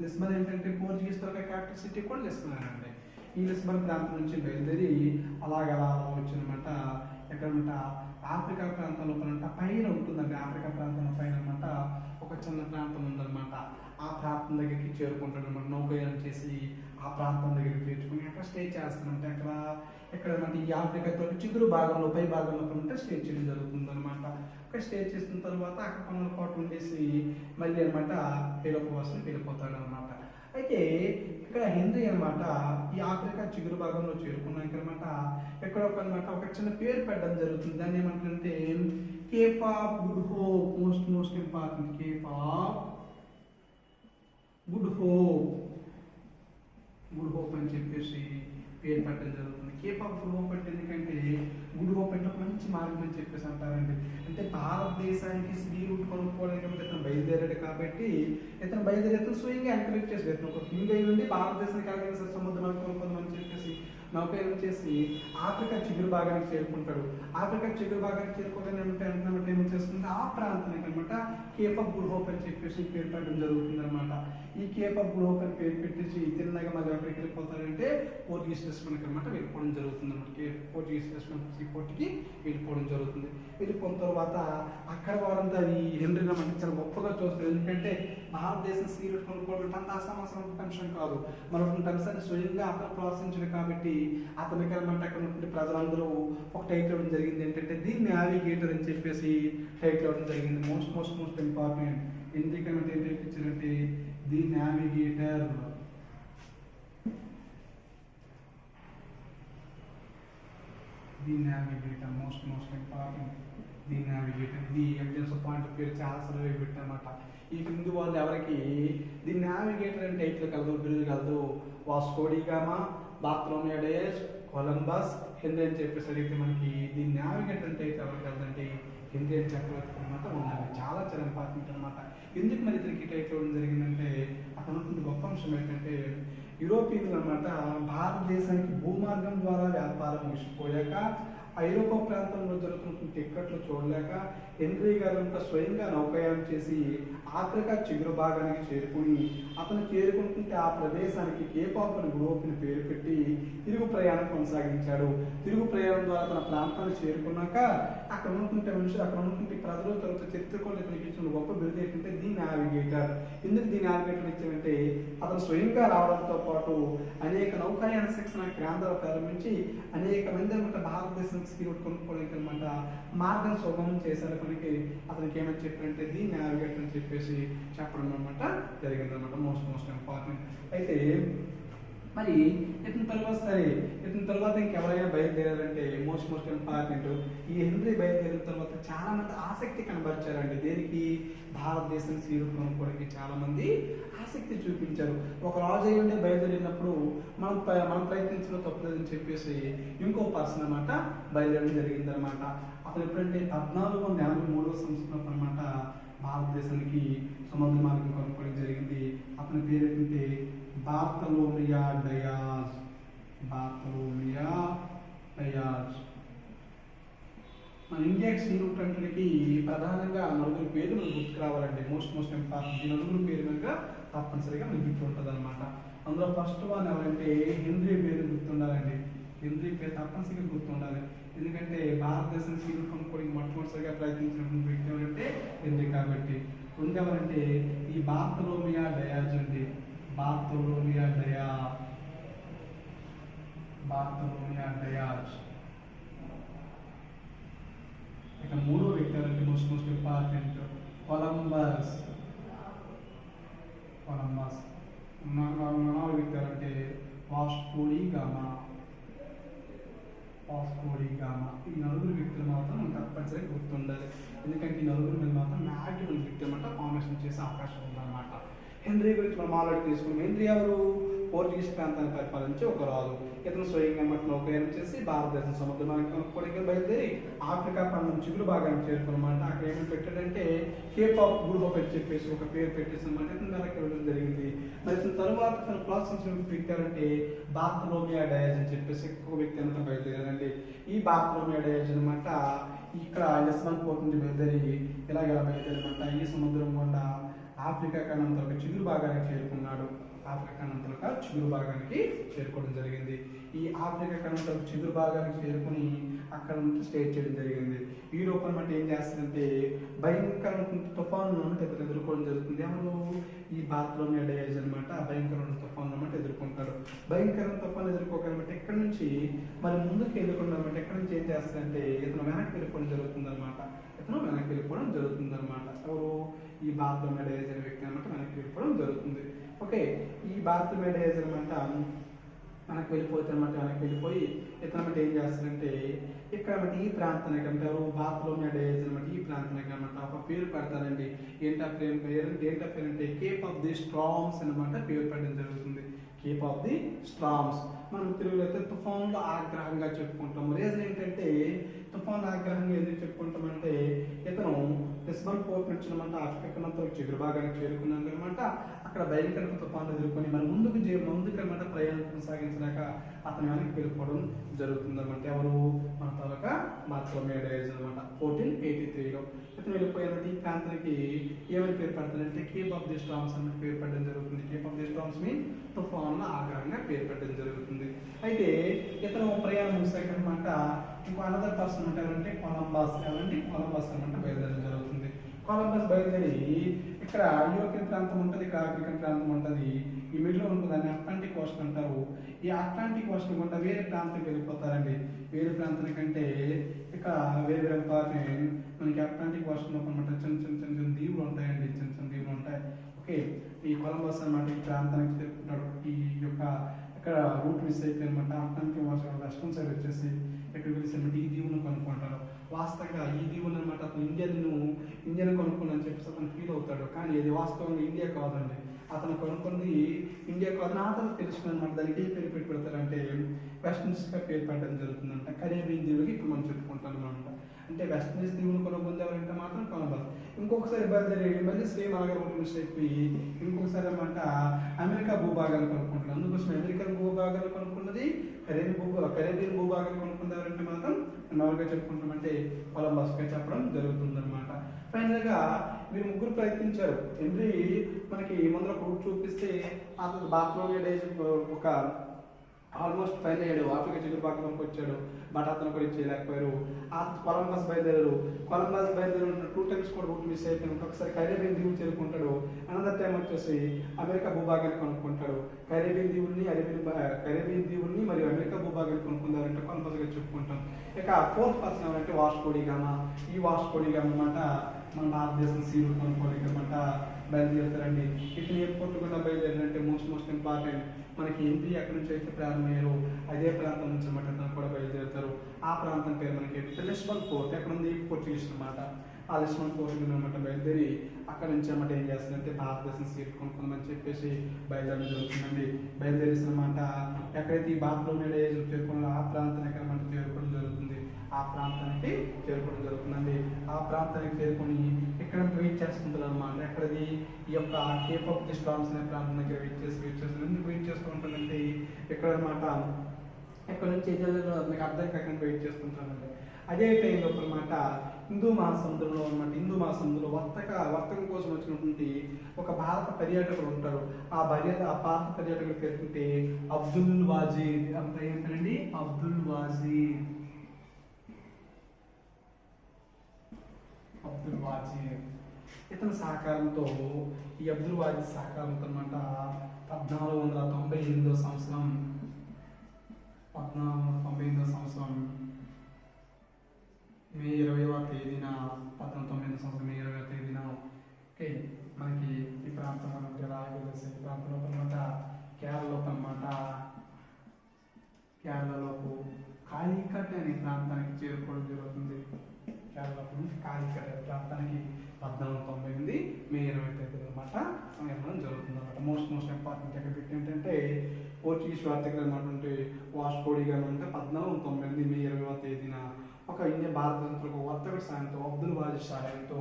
లిస్బన్ ఏంటంటే పోర్చుగీస్ తో క్యాపిటల్ సిటీ కూడా లిస్బన్ అండి. ఈ లిస్బన్ ప్రాంతం నుంచి బయలుదేరి అలా వచ్చిందన్నమాట. ఎక్కడనమాట ఆఫ్రికా ప్రాంతం లోపల పైన ఉంటుందండి. ఆఫ్రికా ప్రాంతం పైన అనమాట ఒక చిన్న ప్రాంతం ఉందన్నమాట. ఆ ప్రాంతం దగ్గరికి చేరుకుంటాడు అనమాట. నౌకాయానం చేసి ఆ ప్రాంతం దగ్గరికి చేర్చుకుని అక్కడ స్టే చేస్తానంటే ఎక్కడ ఈ ఆఫ్రికాతో చిగురు భాగంలో పై భాగంలో ఉంటే స్టే చేయడం జరుగుతుంది అనమాట. అక్కడ స్టే చేసిన తర్వాత అక్కడ కొన్న పాటు ఉండేసి మళ్ళీ అనమాట యూరోప్ కోసం వెళ్ళిపోతాడు అనమాట. అయితే ఇక్కడ హెన్రీ అనమాట ఈ ఆఫ్రికా చిగురు భాగంలో చేరుకున్నాక అనమాట ఎక్కడ ఒక చిన్న పేరు పెట్టడం జరుగుతుంది. దాన్ని ఏమంటారంటే Cape of good hope. Most important Cape of good hope అని చెప్పేసి పేరు పెట్టడం జరుగుతుంది. కేప్ ఆఫ్ గుడ్ హోప్ అంటే ఎందుకంటే గుడ్ హోప్ అంటే ఒక మంచి మార్గం అని చెప్పేసి అంటారండి. అంటే భారతదేశానికి సీ రూట్ కొనుక్కోవడానికి ఇతను బయలుదేరాడు కాబట్టి ఇతను స్వయంగా ఎంకరేజ్ చేసి ఇతను ఒక కింగ్ అయి ఉండి భారతదేశానికి ఎలాగైనా సరే సముద్రం కొనుక్కోదామని చెప్పేసి నౌకాయానం చేసి ఆఫ్రికా చిగురు భాగానికి చేరుకుంటాడు. ఆఫ్రికా చిగురు భాగానికి చేరుకోగానే ఏమో చేసుకుంటే ఆ ప్రాంతానికి అనమాట కేప్ ఆఫ్ గుడ్ హోప్ అని చెప్పేసి పేరు పెట్టడం జరుగుతుంది అనమాట. ఈ కేప్ ఆఫ్ గుడ్ హోప్ అని పేరు పెట్టేసి తిన్నగా మరి ఎక్కడికి వెళ్ళిపోతారంటే పోర్చుగీస్ లిస్బన్కి అనమాట వెళ్ళిపోవడం జరుగుతుంది అనమాట. పోర్చుగీస్ లిస్బన్ సీపోర్ట్కి వెళ్ళిపోవడం జరుగుతుంది. వెళ్ళిపోయిన తర్వాత అక్కడ వారంతా ఈ హెన్రీని మనకి చాలా గొప్పగా చూస్తారు. ఎందుకంటే భారతదేశం సీ రూట్ కొనుక్కోవడం అంత అసమసమైన అంశం కాదు, మరొక అంశాన్ని స్వయంగా అతను ప్రోత్సహించడం కాబట్టి అతనికి అనమాట అక్కడ ఉన్నటువంటి ప్రజలందరూ ఒక టైటిల్ ఇవ్వడం జరిగింది. ఏంటంటే ది నావిగేటర్ అని చెప్పేసి టైటిల్ ఇవ్వడం జరిగింది. మోస్ట్ ఇంపార్టెంట్ ఎందుకంటే ఏం టైటిల్ ఇచ్చారంటే the navigator. Most important the navigator. The evidence point పేరు చాలా సరళ పెట్టారన్నమాట. ఈ కింది వాళ్ళు ఎవరికి ది నావిగేటర్ అని టైటిల్ కలదు, బిరుదు కలదు. Vasco da Gama, Bartolomeu Dias, Columbus, Henry అని చెప్పేసి అడిగితే మనకి ది నావిగేటర్ అంటే ఎవరికి కలదంటే హెన్రీ చక్రవర్తి అనమాట ఉండాలి. చాలా ఇంపార్టెంట్ అనమాట. ఎందుకు మరి ఇతనికి టైటిల్ ఇవ్వడం జరిగిందంటే అక్కడ ఉన్నటువంటి గొప్ప అంశం ఏంటంటే యూరోపియన్లు అనమాట భారతదేశానికి భూమార్గం ద్వారా వ్యాపారం ముగిసిపోయాక ఐరోపా ప్రాంతంలో జరుగుతున్న టిక్కెట్లు చూడలేక హెన్రీ గారు స్వయంగా నౌకాయానం చేసి ఆఫ్రికా చిగురు భాగానికి చేరుకుని అతను చేరుకుంటుంటే ఆ ప్రదేశానికి కేప్ ఆఫ్ గుడ్ హోప్ అని పేరు పెట్టి తిరుగు ప్రయాణం కొనసాగించాడు. తిరుగు ప్రయాణం ద్వారా తన ప్రాంతాన్ని చేరుకున్నాక అక్కడ ఉన్నటువంటి మనుషులు, అక్కడ ఉన్నటువంటి ప్రజలు, తర్వాత చరిత్రకులు ఇతనికి ఇచ్చిన గొప్ప బిరుదు ఏంటంటే ది నావిగేటర్. ఎందుకు ది నావిగేటర్ ఇచ్చామంటే అతను స్వయంగా రావడంతో పాటు అనేక నౌకాయాన శిక్షణ కేంద్రాలు ప్రారంభించి అనేక మంది అనమాట భారతదేశం స్కీమ్ కొనుక్కోవడానికి అనమాట మార్గం సుగమం చేశారు. మనకి అతనికి ఏమని చెప్పారంటే ది నావిగేటర్ అని చెప్పేసి చెప్పడం అనమాట జరిగింది అనమాట. Most important. అయితే మరి ఇతని తర్వాత ఇంకెవరైనా బయలుదేరారంటే మోస్ట్ ఇంపార్టెంట్ ఈ హెన్రీ బయలుదేరిన తర్వాత చాలా మంది ఆసక్తి కనబరిచారండి. దేనికి? భారతదేశం సీ రూట్ కొనుక్కోవడానికి చాలా మంది ఆసక్తి చూపించారు. ఒక రాజు అయ్యి బయలుదేరినప్పుడు మనం ప్రయత్నించడం తప్పలేదని చెప్పేసి ఇంకో పర్సన్ అనమాట బయలుదేరడం జరిగింది అనమాట. అతను ఎప్పుడంటే 1483వ సంవత్సరం అనమాట భారతదేశానికి సముద్ర మార్గం కొనుక్కోవడం జరిగింది. అతని పేరు ఏంటంటే బార్తలోమియో డయాస్. మన ఇండియాకి సీ రూట్ అంటే ప్రధానంగా నలుగురు పేర్లు మనకు గుర్తుకు రావాలండి. Most important. ఈ నలుగురు పేరు కనుక తప్పనిసరిగా మనకి గుర్తుంటుంది అనమాట. అందులో ఫస్ట్ వన్ ఎవరంటే హెన్రీ పేరు గుర్తుండాలండి. హెన్రీ పేరు తప్పనిసరిగా గుర్తుండాలి. ఎందుకంటే భారతదేశం సీ రూట్ కొనుక్కోవడానికి మొట్టమొదటిసారిగా ప్రయత్నించినటువంటి వ్యక్తి ఎవరంటే హెన్రీ కాబట్టి. రెండవరంటే ఈ బార్తలోమియో డయాస్ అండి. బార్తలోమియో డయాస్. ఇక మూడో వ్యక్తి ఎవరంటే మోస్ట్ ఇంపార్టెంట్ కొలంబస్. నాలుగో వ్యక్తి ఎవరంటే వాస్కో డి గామా. ఈ నలుగురు వ్యక్తులు మాత్రం మనకు తప్పనిసరిగా గుర్తుండాలి. ఎందుకంటే ఈ నలుగురు మీద మాత్రం యాక్టివ్ వ్యక్తి అనమాట ఫార్మేషన్ చేసే అవకాశం ఉందన్నమాట. హెన్రీ గురించి మనం ఆల్రెడీ తీసుకున్నాం. హెన్రీ ఎవరు? పోర్చుగీస్ ప్రాంతాన్ని పరిపాలించే ఒక రాజు. ఇతను స్వయంగా నౌకాయానం చేసి భారతదేశం సముద్రానికి కొడుకు బయలుదేరి ఆఫ్రికా ఖండం చిగురు భాగానికి చేరుకున్నమాట. అక్కడ ఏమి పెట్టాడంటే కేప్ ఆఫ్ గుడ్ హోప్ అని చెప్పేసి ఒక పేరు పెట్టేసి అనమాట ఇతను వెనక్కి వెళ్ళడం జరిగింది. మరి ఇతని తర్వాత తను ప్రోత్సహించిన పెట్టారంటే బార్తలోమియో డయాజ్ అని చెప్పేసి ఒక వ్యక్తి అంతా బయలుదేరారండి. ఈ బార్తలోమియో డయాజ్ అనమాట ఇక్కడ లిస్బన్ పోర్ట్ నుంచి బయలుదేరి ఇలాగ బయలుదేరమాట ఈ సముద్రం గుండా ఆఫ్రికా ఖండంతో ఒక చిగురు భాగానికి చేరుకున్నాడు. ఆఫ్రికా ఖండంతో చిగురు భాగానికి చేరుకోవడం జరిగింది. ఈ ఆఫ్రికా ఖండంతో చిగురు భాగానికి చేరుకుని అక్కడ నుంచి స్టే చేయడం జరిగింది. ఈ రూపం అంటే ఏం చేస్తుందంటే భయంకరమైన తుఫాను ఎదుర్కోవడం జరుగుతుంది. ఎవరు? ఈ బార్తలోమియో డయాజ్ అనమాట భయంకరమైన తుఫాను అనమాట ఎదుర్కొంటాడు. భయంకరమైన తుఫాను ఎదుర్కోగలమంటే ఎక్కడి నుంచి మరి ముందుకు ఎదుర్కొన్నామంటే ఎక్కడి నుంచి ఏం చేస్తుందంటే ఇతను వెనక్కి వెళ్ళిపోవడం జరుగుతుంది అనమాట. ఇతను వెనక్కి వెళ్ళిపోవడం జరుగుతుంది అనమాట. ఎవరు? ఈ బార్తలోమియో డయాజ్ అనే వ్యక్తి అనమాట వెనక్కి వెళ్ళిపోవడం జరుగుతుంది. ఓకే, ఈ బార్తలోమియో డయాజ్ అనమాట వెనక్కి వెళ్ళిపోయి ఇతను ఏం చేస్తారంటే ఇక్కడ ఈ ప్రాంతానికి అంటే బార్తలోమియో డయాజ్ అనమాట ఈ ప్రాంతానికి అనమాట ఒక పేరు పెడతారండి. ఏంటా పేరు అంటే కేప్ ఆఫ్ ది స్ట్రామ్స్ అనమాట పేరు పెట్టడం జరుగుతుంది. కేప్ ఆఫ్ ది స్ట్రామ్స్ మనం తెలుగులో అయితే తుఫాన్లో ఆగ్రహంగా చెప్పుకుంటాం. రీజన్ ఏంటంటే తుఫాన్ ఆగ్రహంగా ఎందుకు చెప్పుకుంటామంటే ఇతను లిస్బన్ పోర్ట్ నుంచి అనమాట ఆఫ్రికా ఖండంతో చిగురు భాగానికి చేరుకున్నాను అనమాట. అక్కడ భయంకర తుఫాను ఎదుర్కొని మరి ముందుకు అనమాట ప్రయాణం కొనసాగించలేక అతను వెనక్కి వెళ్ళిపోవడం జరుగుతుంది అనమాట. ఎవరు? మన తాలూకా బార్తలోమియో డయాజ్ అనమాట 1483లో ఇతను వెళ్ళిపోయినటువంటి ఈ ప్రాంతానికి ఏమని పేరు పెడతారంటే కేప్ ఆఫ్ ది స్టార్మ్స్ అని పేరు పెట్టడం జరుగుతుంది. Cape of the Storms mean తుఫాన్ల ఆగ్రహంగా పేరు పెట్టడం జరుగుతుంది. అయితే ఇతను ప్రయాణం ముగిసాక అనమాట ఇంకో అనదర్ పర్సన్ ఉంటారంటే కొలంబస్ అనమాట బయలుదేరడం జరుగుతుంది. కొలంబస్ బయలుదేరి ఇక్కడ యూరోపియన్ ప్రాంతం ఉంటుంది, ఇక్కడ ఆఫ్రికన్ ప్రాంతం ఉంటుంది, ఈ మిడిల్ ఉంటుంది అని అట్లాంటిక్ ఓషన్ అంటారు. ఈ అట్లాంటిక్ ఓషన్ గుండా వేరే ప్రాంతానికి వెళ్ళిపోతారండి. వేరే ప్రాంతానికంటే ఇక వేరే మనకి అట్లాంటిక్ ఓషన్ అనమాట చిన్న దీవులు ఉంటాయండి, చిన్న దీవులు ఉంటాయి. ఓకే, ఈ కొలంబస్ అనమాట ఈ ప్రాంతానికి చేరుకుంటాడు. ఈ యొక్క ఇక్కడ రూట్ మిస్ అయిపోయి అనమాట అట్లాంటిక్ ఓషన్ వెస్టర్న్ సైడ్ వచ్చేసి ఇక్కడ వెళ్ళి ఈ దీవులను కొనుక్కుంటాడు. వాస్తవంగా ఈ దీవులు అనమాట అతను ఇండియన్ కొనుక్కుని చెప్పేసి అతను ఫీల్ అవుతాడు. కానీ ఇది వాస్తవంగా ఇండియా కాదండి. అతను కొనుక్కుంది ఇండియా కాదని అతను తెలుసుకుని అనమాట దానికి ఏ పేరు పెట్టి పెడతారంటే వెస్ట్ ఇండీస్గా పేరు పెట్టడం జరుగుతుందంట. కరేబియన్ దీవులకి ఇప్పుడు మనం చెప్పుకుంటాం అనమాట. అంటే వెస్ట్ ఇండీస్ దీవులు కొనుక్కుంది ఎవరంటే మాత్రం కొలంబస్. ఇంకొకసారి బయలుదేరి మళ్ళీ సేమ్ అలాగే రూట్ మిస్ అయిపోయి ఇంకొకసారి అనమాట అమెరికా భూభాగాన్ని కొనుక్కుంటాడు. అందుకోసం అమెరికన్ భూభాగాన్ని కొనుక్కున్నది కరేబియన్ భూభాగాన్ని కొనుక్కుంది ఎవరంటే మాత్రం నార్మల్గా చెప్పుకుంటామంటే కొలంబస్గా చెప్పడం జరుగుతుంది అనమాట. ఫైనల్గా మీరు ముగ్గురు ప్రయత్నించారు. హెన్రీ మనకి ముందర రూట్ చూపిస్తే అతను బార్తలోమియో డయాజ్ ఒక ఆల్మోస్ట్ ఫైనల్ అయ్యాడు, ఆఫ్రికా చిగురు భాగంలోకి వచ్చాడు. బట్ అతను కూడా చేయలేకపోయారు. ఆ కొలంబస్ బయలుదేరారు. 2 times కూడా రూట్ మిస్ అయిపోయింది. ఒకసారి కరేబియన్ దీవులు చేరుకుంటాడు. అనదర్ టైం వచ్చేసి అమెరికా భూభాగాన్ని కొనుక్కుంటాడు. కరేబియన్ దీవుల్ని మరియు అమెరికా భూభాగాన్ని కొనుక్కుందారంటే కొలంబస్గా చెప్పుకుంటాం. ఇక 4th పర్సన్ ఎవరంటే వాస్కో డి గామా. ఈ వాస్కో డి గామా అనమాట మన భారతదేశం సీరూట్ కొనుక్కోవడానికి అనమాట బయలుదేరుతారండి. ఇతను ఏ పోర్ట్ కూడా బయలుదేరారంటే మోస్ట్ ఇంపార్టెంట్ మనకి ఎంపీ ఎక్కడి నుంచి అయితే ప్రారంభమయ్యారో అదే ప్రాంతం నుంచి అనమాట అతను కూడా బయలుదేరుతారు. ఆ ప్రాంతం పేరు మనకి లిస్బన్ పోర్ట్. ఎక్కడ ఉంది? పోర్చుగీస్ అనమాట. ఆ లిస్బన్ పోర్ట్ అనమాట బయలుదేరి అక్కడ నుంచి అనమాట ఏం చేస్తుందంటే భారతదేశం సీట్ కొనుక్కుందామని చెప్పేసి బయలుదేరడం జరుగుతుందండి. బయలుదేరేసిన అనమాట ఎక్కడైతే ఈ బార్తలోమియో డయాజ్ చేరుకున్నారో ఆ ప్రాంతానికి అనమాట చేరుకోవడం జరుగుతుంది. ఆ ప్రాంతానికి చేరుకోవడం జరుగుతుందండి. ఆ ప్రాంతానికి చేరుకొని ఇక్కడ వెయిట్ చేస్తుంటారు అనమాట. ఎక్కడది? ఈ యొక్క కేప్ ఆఫ్ ది స్టార్మ్స్ అనే ప్రాంతం దగ్గర వెయిట్ చేస్తుంది. ఎందుకు వెయిట్ చేస్తూ ఉంటానంటే ఇక్కడ అనమాట ఎక్కడ నుంచి మీకు అర్థం కాకుండా వెయిట్ చేస్తుంటానండి. అదే టైంలో అనమాట హిందూ మహాసముద్రంలో వర్తకం కోసం వచ్చినటువంటి ఒక భారత పర్యాటకులు ఉంటారు. ఆ భారత పర్యాటకులు పేరుకుంటే అబ్దుల్ వాజీద్ అంత ఏంటండి? అబ్దుల్ వాజీద్ ఇతని సహకారంతో ఈ అబ్దుల్ వాజీద్ సహకారంతో అనమాట 1498 సంవత్సరం మే 20వ తేదీన 1999 సంవత్సరం మే 20వ తేదీన ఓకే మనకి ఈ ప్రాంతం రాయలసీమ ఈ ప్రాంతంలో అనమాట కేరళలోపు కాలికట్ అనే ప్రాంతానికి చేరుకోవడం జరుగుతుంది. కేరళ నుంచి కాలికట్ అనే ప్రాంతానికి 1498 మే 25 అనమాట నిర్మాణం జరుగుతుంది అనమాట. మోస్ట్ ఇంపార్టెంట్ ఎక్కడ ఏంటంటే పోర్చుగీస్ వర్తకులు అనమాట వాస్కో డి గామా అంటే 1498 మే 20వ తేదీన ఒక ఇండియన్ భారతదేశంలో ఒక వర్తకుడి సాయంతో అబ్దుల్ వాజిద్ సాయంతో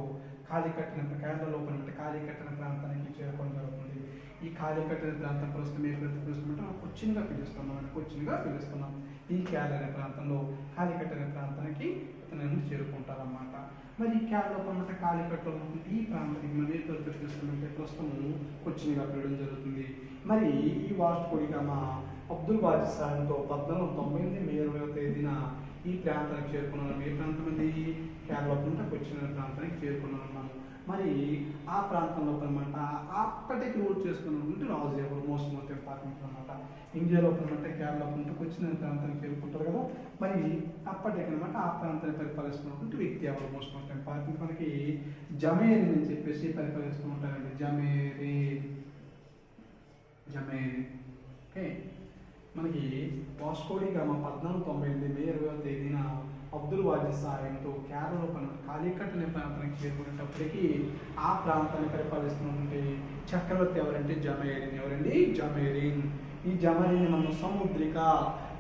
కాలికట్ అనే కేరళ లోపల కాలికట్ అనే ప్రాంతానికి చేరుకోవడం జరుగుతుంది. ఈ కాలికట్ అనే ప్రాంతం ప్రస్తుతం ఏ ప్రాంతం పిలుస్తామంటే మనం కొచ్చిన్గా పిలుస్తున్నాం. ఈ కేరళ అనే ప్రాంతంలో కాలికట్ అనే ప్రాంతానికి ఇతను చేరుకుంటారన్నమాట. మరి ఈ కేరళ లోపల కాలికట్లో ఈ ప్రాంతానికి మనం ఏ పేరుతో పిలుస్తామంటే ప్రస్తుతం కొచ్చిన్గా పిలవడం జరుగుతుంది. మరి ఈ Vasco da Gama Abdul Wajid సాయంతో 1498 మే 20వ తేదీన ఈ ప్రాంతానికి చేరుకున్నాం. ఏ ప్రాంతం అది కేరళ లోపల కొచ్చిన్ అనే ప్రాంతానికి చేరుకున్నాం మనం. మరి ఆ ప్రాంతంలో అనమాట అప్పటికి రూల్ చేసుకున్నటువంటి రాజు ఎవరు మోస్ట్ ఇంపార్టెంట్ అనమాట. ఇండియాలో అనమాట కేరళ కొచ్చిన్ అనే ప్రాంతానికి చేరుకుంటారు కదా. మరి అప్పటికి అనమాట ఆ ప్రాంతాన్ని పరిపాలిస్తున్నటువంటి వ్యక్తి ఎవరు మోస్ట్ ఇంపార్టెంట్ మనకి జమేరిన్ అని చెప్పేసి పరిపాలిస్తూ ఉంటారండి. జమేరిన్ ఓకే. మనకి వాస్కో డి గామా 1498 మే 20వ తేదీన అబ్దుల్ వాజిద్ సాయంతో కేరళలో కాలికట్ అనే ప్రాంతానికి చేరుకునేటప్పటికీ ఆ ప్రాంతాన్ని పరిపాలిస్తున్నటువంటి చక్రవర్తి ఎవరంటే జమేరిన్. ఈ జమేరిన్ మనం సముద్రిక,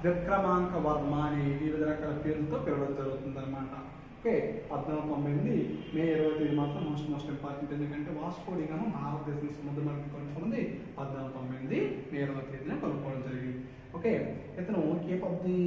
విక్రమాంక వర్మ అని వివిధ రకాల పేర్లతో పిలవడం జరుగుతుంది అనమాట. ఓకే. 1498 మే 20వ తేదీ మాత్రం మోస్ట్ ఇంపార్టెంట్. ఎందుకంటే వాస్కో డి గామా భారతదేశం సముద్ర మార్గం కనుక్కుంది 1498 మే 20వ తేదీన కనుక్కోవడం జరిగింది. ఓకే. ఇతను కేప్ ఆఫ్ ది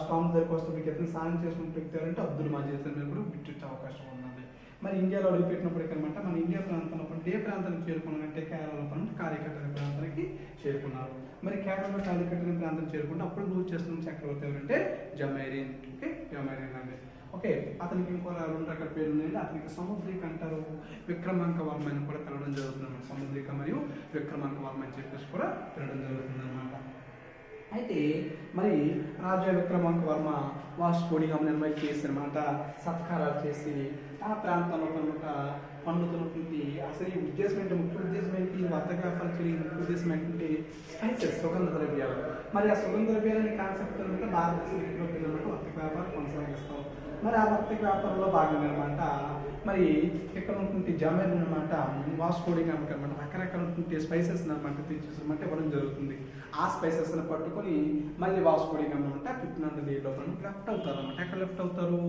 స్టామ్ దగ్గరకు వస్తే మీకు ఇతను సాయం చేసుకుని పెట్టారంటే అబ్దుల్ వాజిద్ మీద కూడా గుర్తించే అవకాశం ఉన్నది. మరి ఇండియాలో అడుగుపెట్టినప్పటికీ అనమాట మన ఇండియా ప్రాంతంలో ఏ ప్రాంతానికి చేరుకున్నారంటే కేరళలో కాలికట్ అనే ప్రాంతానికి చేరుకున్నారు. మరి కేరళలో కాలికట్ అనే ప్రాంతం చేరుకుంటే అప్పుడు రూల్ చేస్తున్న చక్రవర్తి ఎవరంటే జమేరిన్. ఓకే. జమేరిన్ అండి. ఓకే. అతనికి ఇంకో 2 రకాల పేర్లు ఉన్నాయండి. అతనికి సముద్రిక అంటారు, విక్రమాంక వర్మ అని కూడా పిలవడం జరుగుతుంది అనమాట. సముద్రిక మరియు విక్రమాంక వర్మ అని చెప్పేసి కూడా పిలవడం జరుగుతుంది అనమాట. అయితే మరి రాజా విక్రమాంక వర్మ వాస్కో డి గామా నిర్వహణ చేసి అనమాట సత్కారాలు చేసి ఆ ప్రాంతంలో అనమాట పండుతున్నటువంటి అసలు ఈ ఉద్దేశం ఏంటి, ముఖ్య ఉద్దేశం ఏంటి, వర్తక వ్యాపారం చేయడం ముఖ్య ఉద్దేశం ఏంటంటే స్పైసెస్, సుగంధ ద్రవ్యాలు. మరి ఆ సుగంధ ద్రవ్యాలు అనే కాన్సెప్ట్ అనమాట భారతదేశంలో అనమాట వర్తక వ్యాపారం కొనసాగిస్తాం. మరి ఆ వర్తక వ్యాపారంలో భాగంగా అనమాట మరి ఇక్కడ ఉన్నటువంటి జమేరిన్ అనమాట వాస్కో డి గామాకి అనమాట రకరకాల స్పైసెస్ అనమాట తెచ్చేసనమాట ఇవ్వడం జరుగుతుంది. ఆ స్పైసెస్ పట్టుకొని మళ్ళీ వాస్కో డి గామా అనమాట 1500 లోపల లెఫ్ట్ అవుతారు అనమాట. ఎక్కడ లెఫ్ట్ అవుతారు?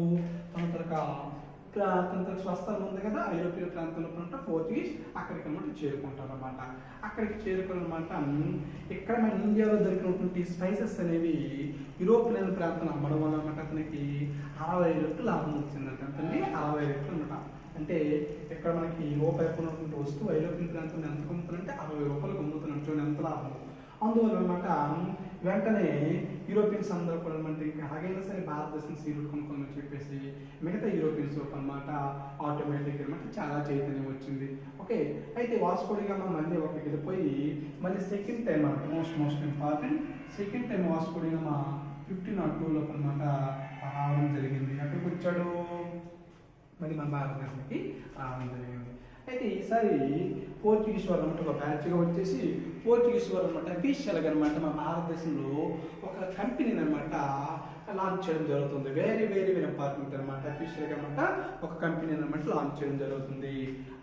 తన స్వస్థలం ఉంది కదా ఐరోపియన్ ప్రాంతంలో అనమాట పోర్చుగీస్ అక్కడికి అనమాట చేరుకుంటారు అనమాట. అక్కడికి చేరుకుని అనమాట ఇక్కడ మన ఇండియాలో దొరికినటువంటి స్పైసెస్ అనేవి యూరోపియన్ ప్రాంతం అమ్మడం వల్ల అనమాట అతనికి 60 రెట్లు లాభం వచ్చిందంట. అంతండి 60 రెట్లు అనమాట. అంటే ఇక్కడ మనకి రూపాయి ఉన్నటువంటి వస్తువు ఐరోపియన్ ప్రాంతంలో ఎంత అమ్ముతారంటే 60 రూపాయలకు అమ్ముతున్నట్టు చూడండి ఎంత లాభం. అందువల్ల అనమాట వెంటనే యూరోపియన్స్ అందరూ కూడా అనమాట ఇంకా అలాగైనా సరే భారతదేశం సీరుడు కొనుక్కోమని చెప్పేసి మిగతా యూరోపియన్స్ అనమాట ఆటోమేటిక్ అనమాట చాలా చైతన్యం వచ్చింది. ఓకే. అయితే వాస్కో డి గామా మళ్ళీ ఒకరికి వెళ్ళిపోయి మళ్ళీ సెకండ్ టైం అనమాట most important second time Vasco da Gama 1502 లోపల అనమాట రావడం జరిగింది. అక్కడికి వచ్చాడు మళ్ళీ మన భారతదేశానికి రావడం జరిగింది. అయితే ఈసారి పోర్చుగీస్ వారు అనమాట ఒక బ్యాచ్గా వచ్చేసి పోర్చుగీస్ వారు అనమాట అఫీషియల్గా అనమాట మన భారతదేశంలో ఒక కంపెనీని అనమాట లాంచ్ చేయడం జరుగుతుంది. వెరీ ఇంపార్టెంట్ అనమాట. అఫీషియల్గా అనమాట ఒక కంపెనీని అనమాట లాంచ్ చేయడం జరుగుతుంది.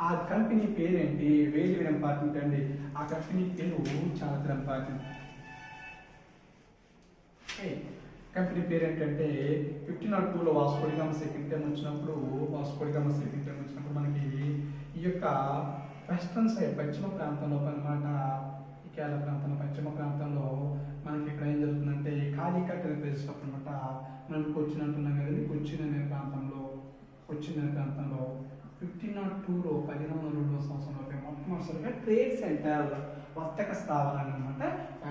ఆ కంపెనీ పేరేంటి? వెరీ ఇంపార్టెంట్ అండి. ఆ కంపెనీ పేరు చాలా ఇంపార్టెంట్. కంపెనీ పేరు ఏంటంటే 1502లో Vasco da Gama second time వచ్చినప్పుడు మనకి ఈ యొక్క వెస్ట్రన్ సైడ్ పశ్చిమ ప్రాంతంలో అనమాట ఈ కేరళ ప్రాంతంలో పశ్చిమ ప్రాంతంలో మనకి ఇక్కడ ఏం జరుగుతుందంటే కాలికట్ అనే ప్లేస్ అనమాట మనం కొచ్చిన్ అంటున్నాం కదండి. కొచ్చిన్ అనే ప్రాంతంలో 1502లో 1502వ సంవత్సరంలో మొట్టమొదటిసారిగా ట్రేడ్ సెంటర్ వర్తక స్థావరాన్ని అనమాట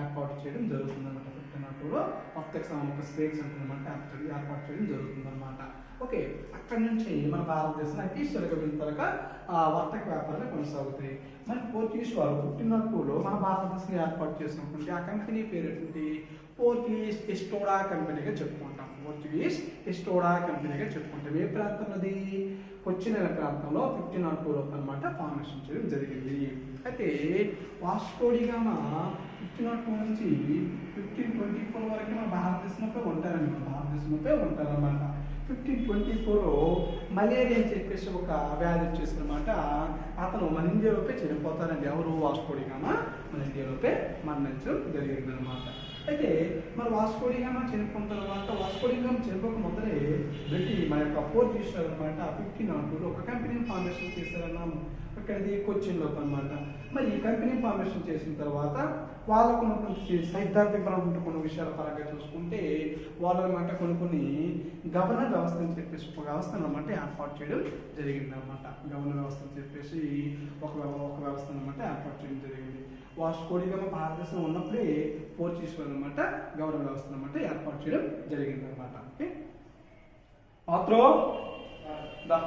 ఏర్పాటు చేయడం జరుగుతుంది అనమాట. 1502లో వర్తక స్థావరం ట్రేడ్ సెంటర్ అనమాట ఏర్పాటు చేయడం జరుగుతుంది అనమాట. ఓకే. అక్కడి నుంచి మన భారతదేశం అఫీషియల్గా వింతలుగా వర్తక వ్యాపారాలు కొనసాగుతాయి. మరి పోర్చుగీస్ వారు 1502లో మన భారతదేశం ఏర్పాటు చేసినటువంటి ఆ కంపెనీ పేరు ఏంటి? పోర్చుగీస్ ఎస్టోడా కంపెనీగా చెప్పుకుంటాం. ఏ ప్రాంతంలోది? కొచ్చిన్ అనే ప్రాంతంలో 1502లో అనమాట ఫార్మేషన్ చేయడం జరిగింది. అయితే వాస్కో డి గామా 1502 నుంచి 1524 వరకు మన భారతదేశంలో ఉంటారనమాట. 1524 మలేరియా అని చెప్పేసి ఒక వ్యాధి వచ్చేసి అనమాట అతను మన ఇండియాలోపే చనిపోతారండి. ఎవరు? వాస్కో డి గామా మన ఇండియాలోపే మరణించడం జరిగింది అనమాట. అయితే మరి వాస్కో డి గామా చనిపోయిన తర్వాత వాస్కో డి గామా చనిపోక ముందరే మన యొక్క పోర్చుగీస్ అనమాట 1502 ఒక కంపెనీని ఫార్మేషన్ చేశారన్నాము. అక్కడిది కొచ్చిన్లో అనమాట. మరి ఈ కంపెనీ ఫార్మేషన్ చేసిన తర్వాత వాళ్ళకు ఉన్నటువంటి సైద్ధాంతికపరమైన కొన్ని విషయాల పరంగా చూసుకుంటే వాళ్ళు అనమాట కొన్ని గవర్నర్ వ్యవస్థ అని చెప్పేసి ఒక వ్యవస్థను అనమాట ఏర్పాటు చేయడం జరిగింది అనమాట. గవర్నర్ వ్యవస్థ అని చెప్పేసి ఒక వ్యవస్థ అనమాట ఏర్పాటు చేయడం జరిగింది. వాస్కో డి గామా భారతదేశంలో ఉన్నప్పుడే పోర్చుగీస్ వాళ్ళు అనమాట గవర్నర్ వ్యవస్థ అనమాట ఏర్పాటు చేయడం జరిగింది అనమాట. ఓకే పాత్రో దా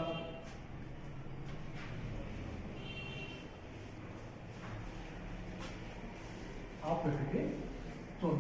ఆపరేట్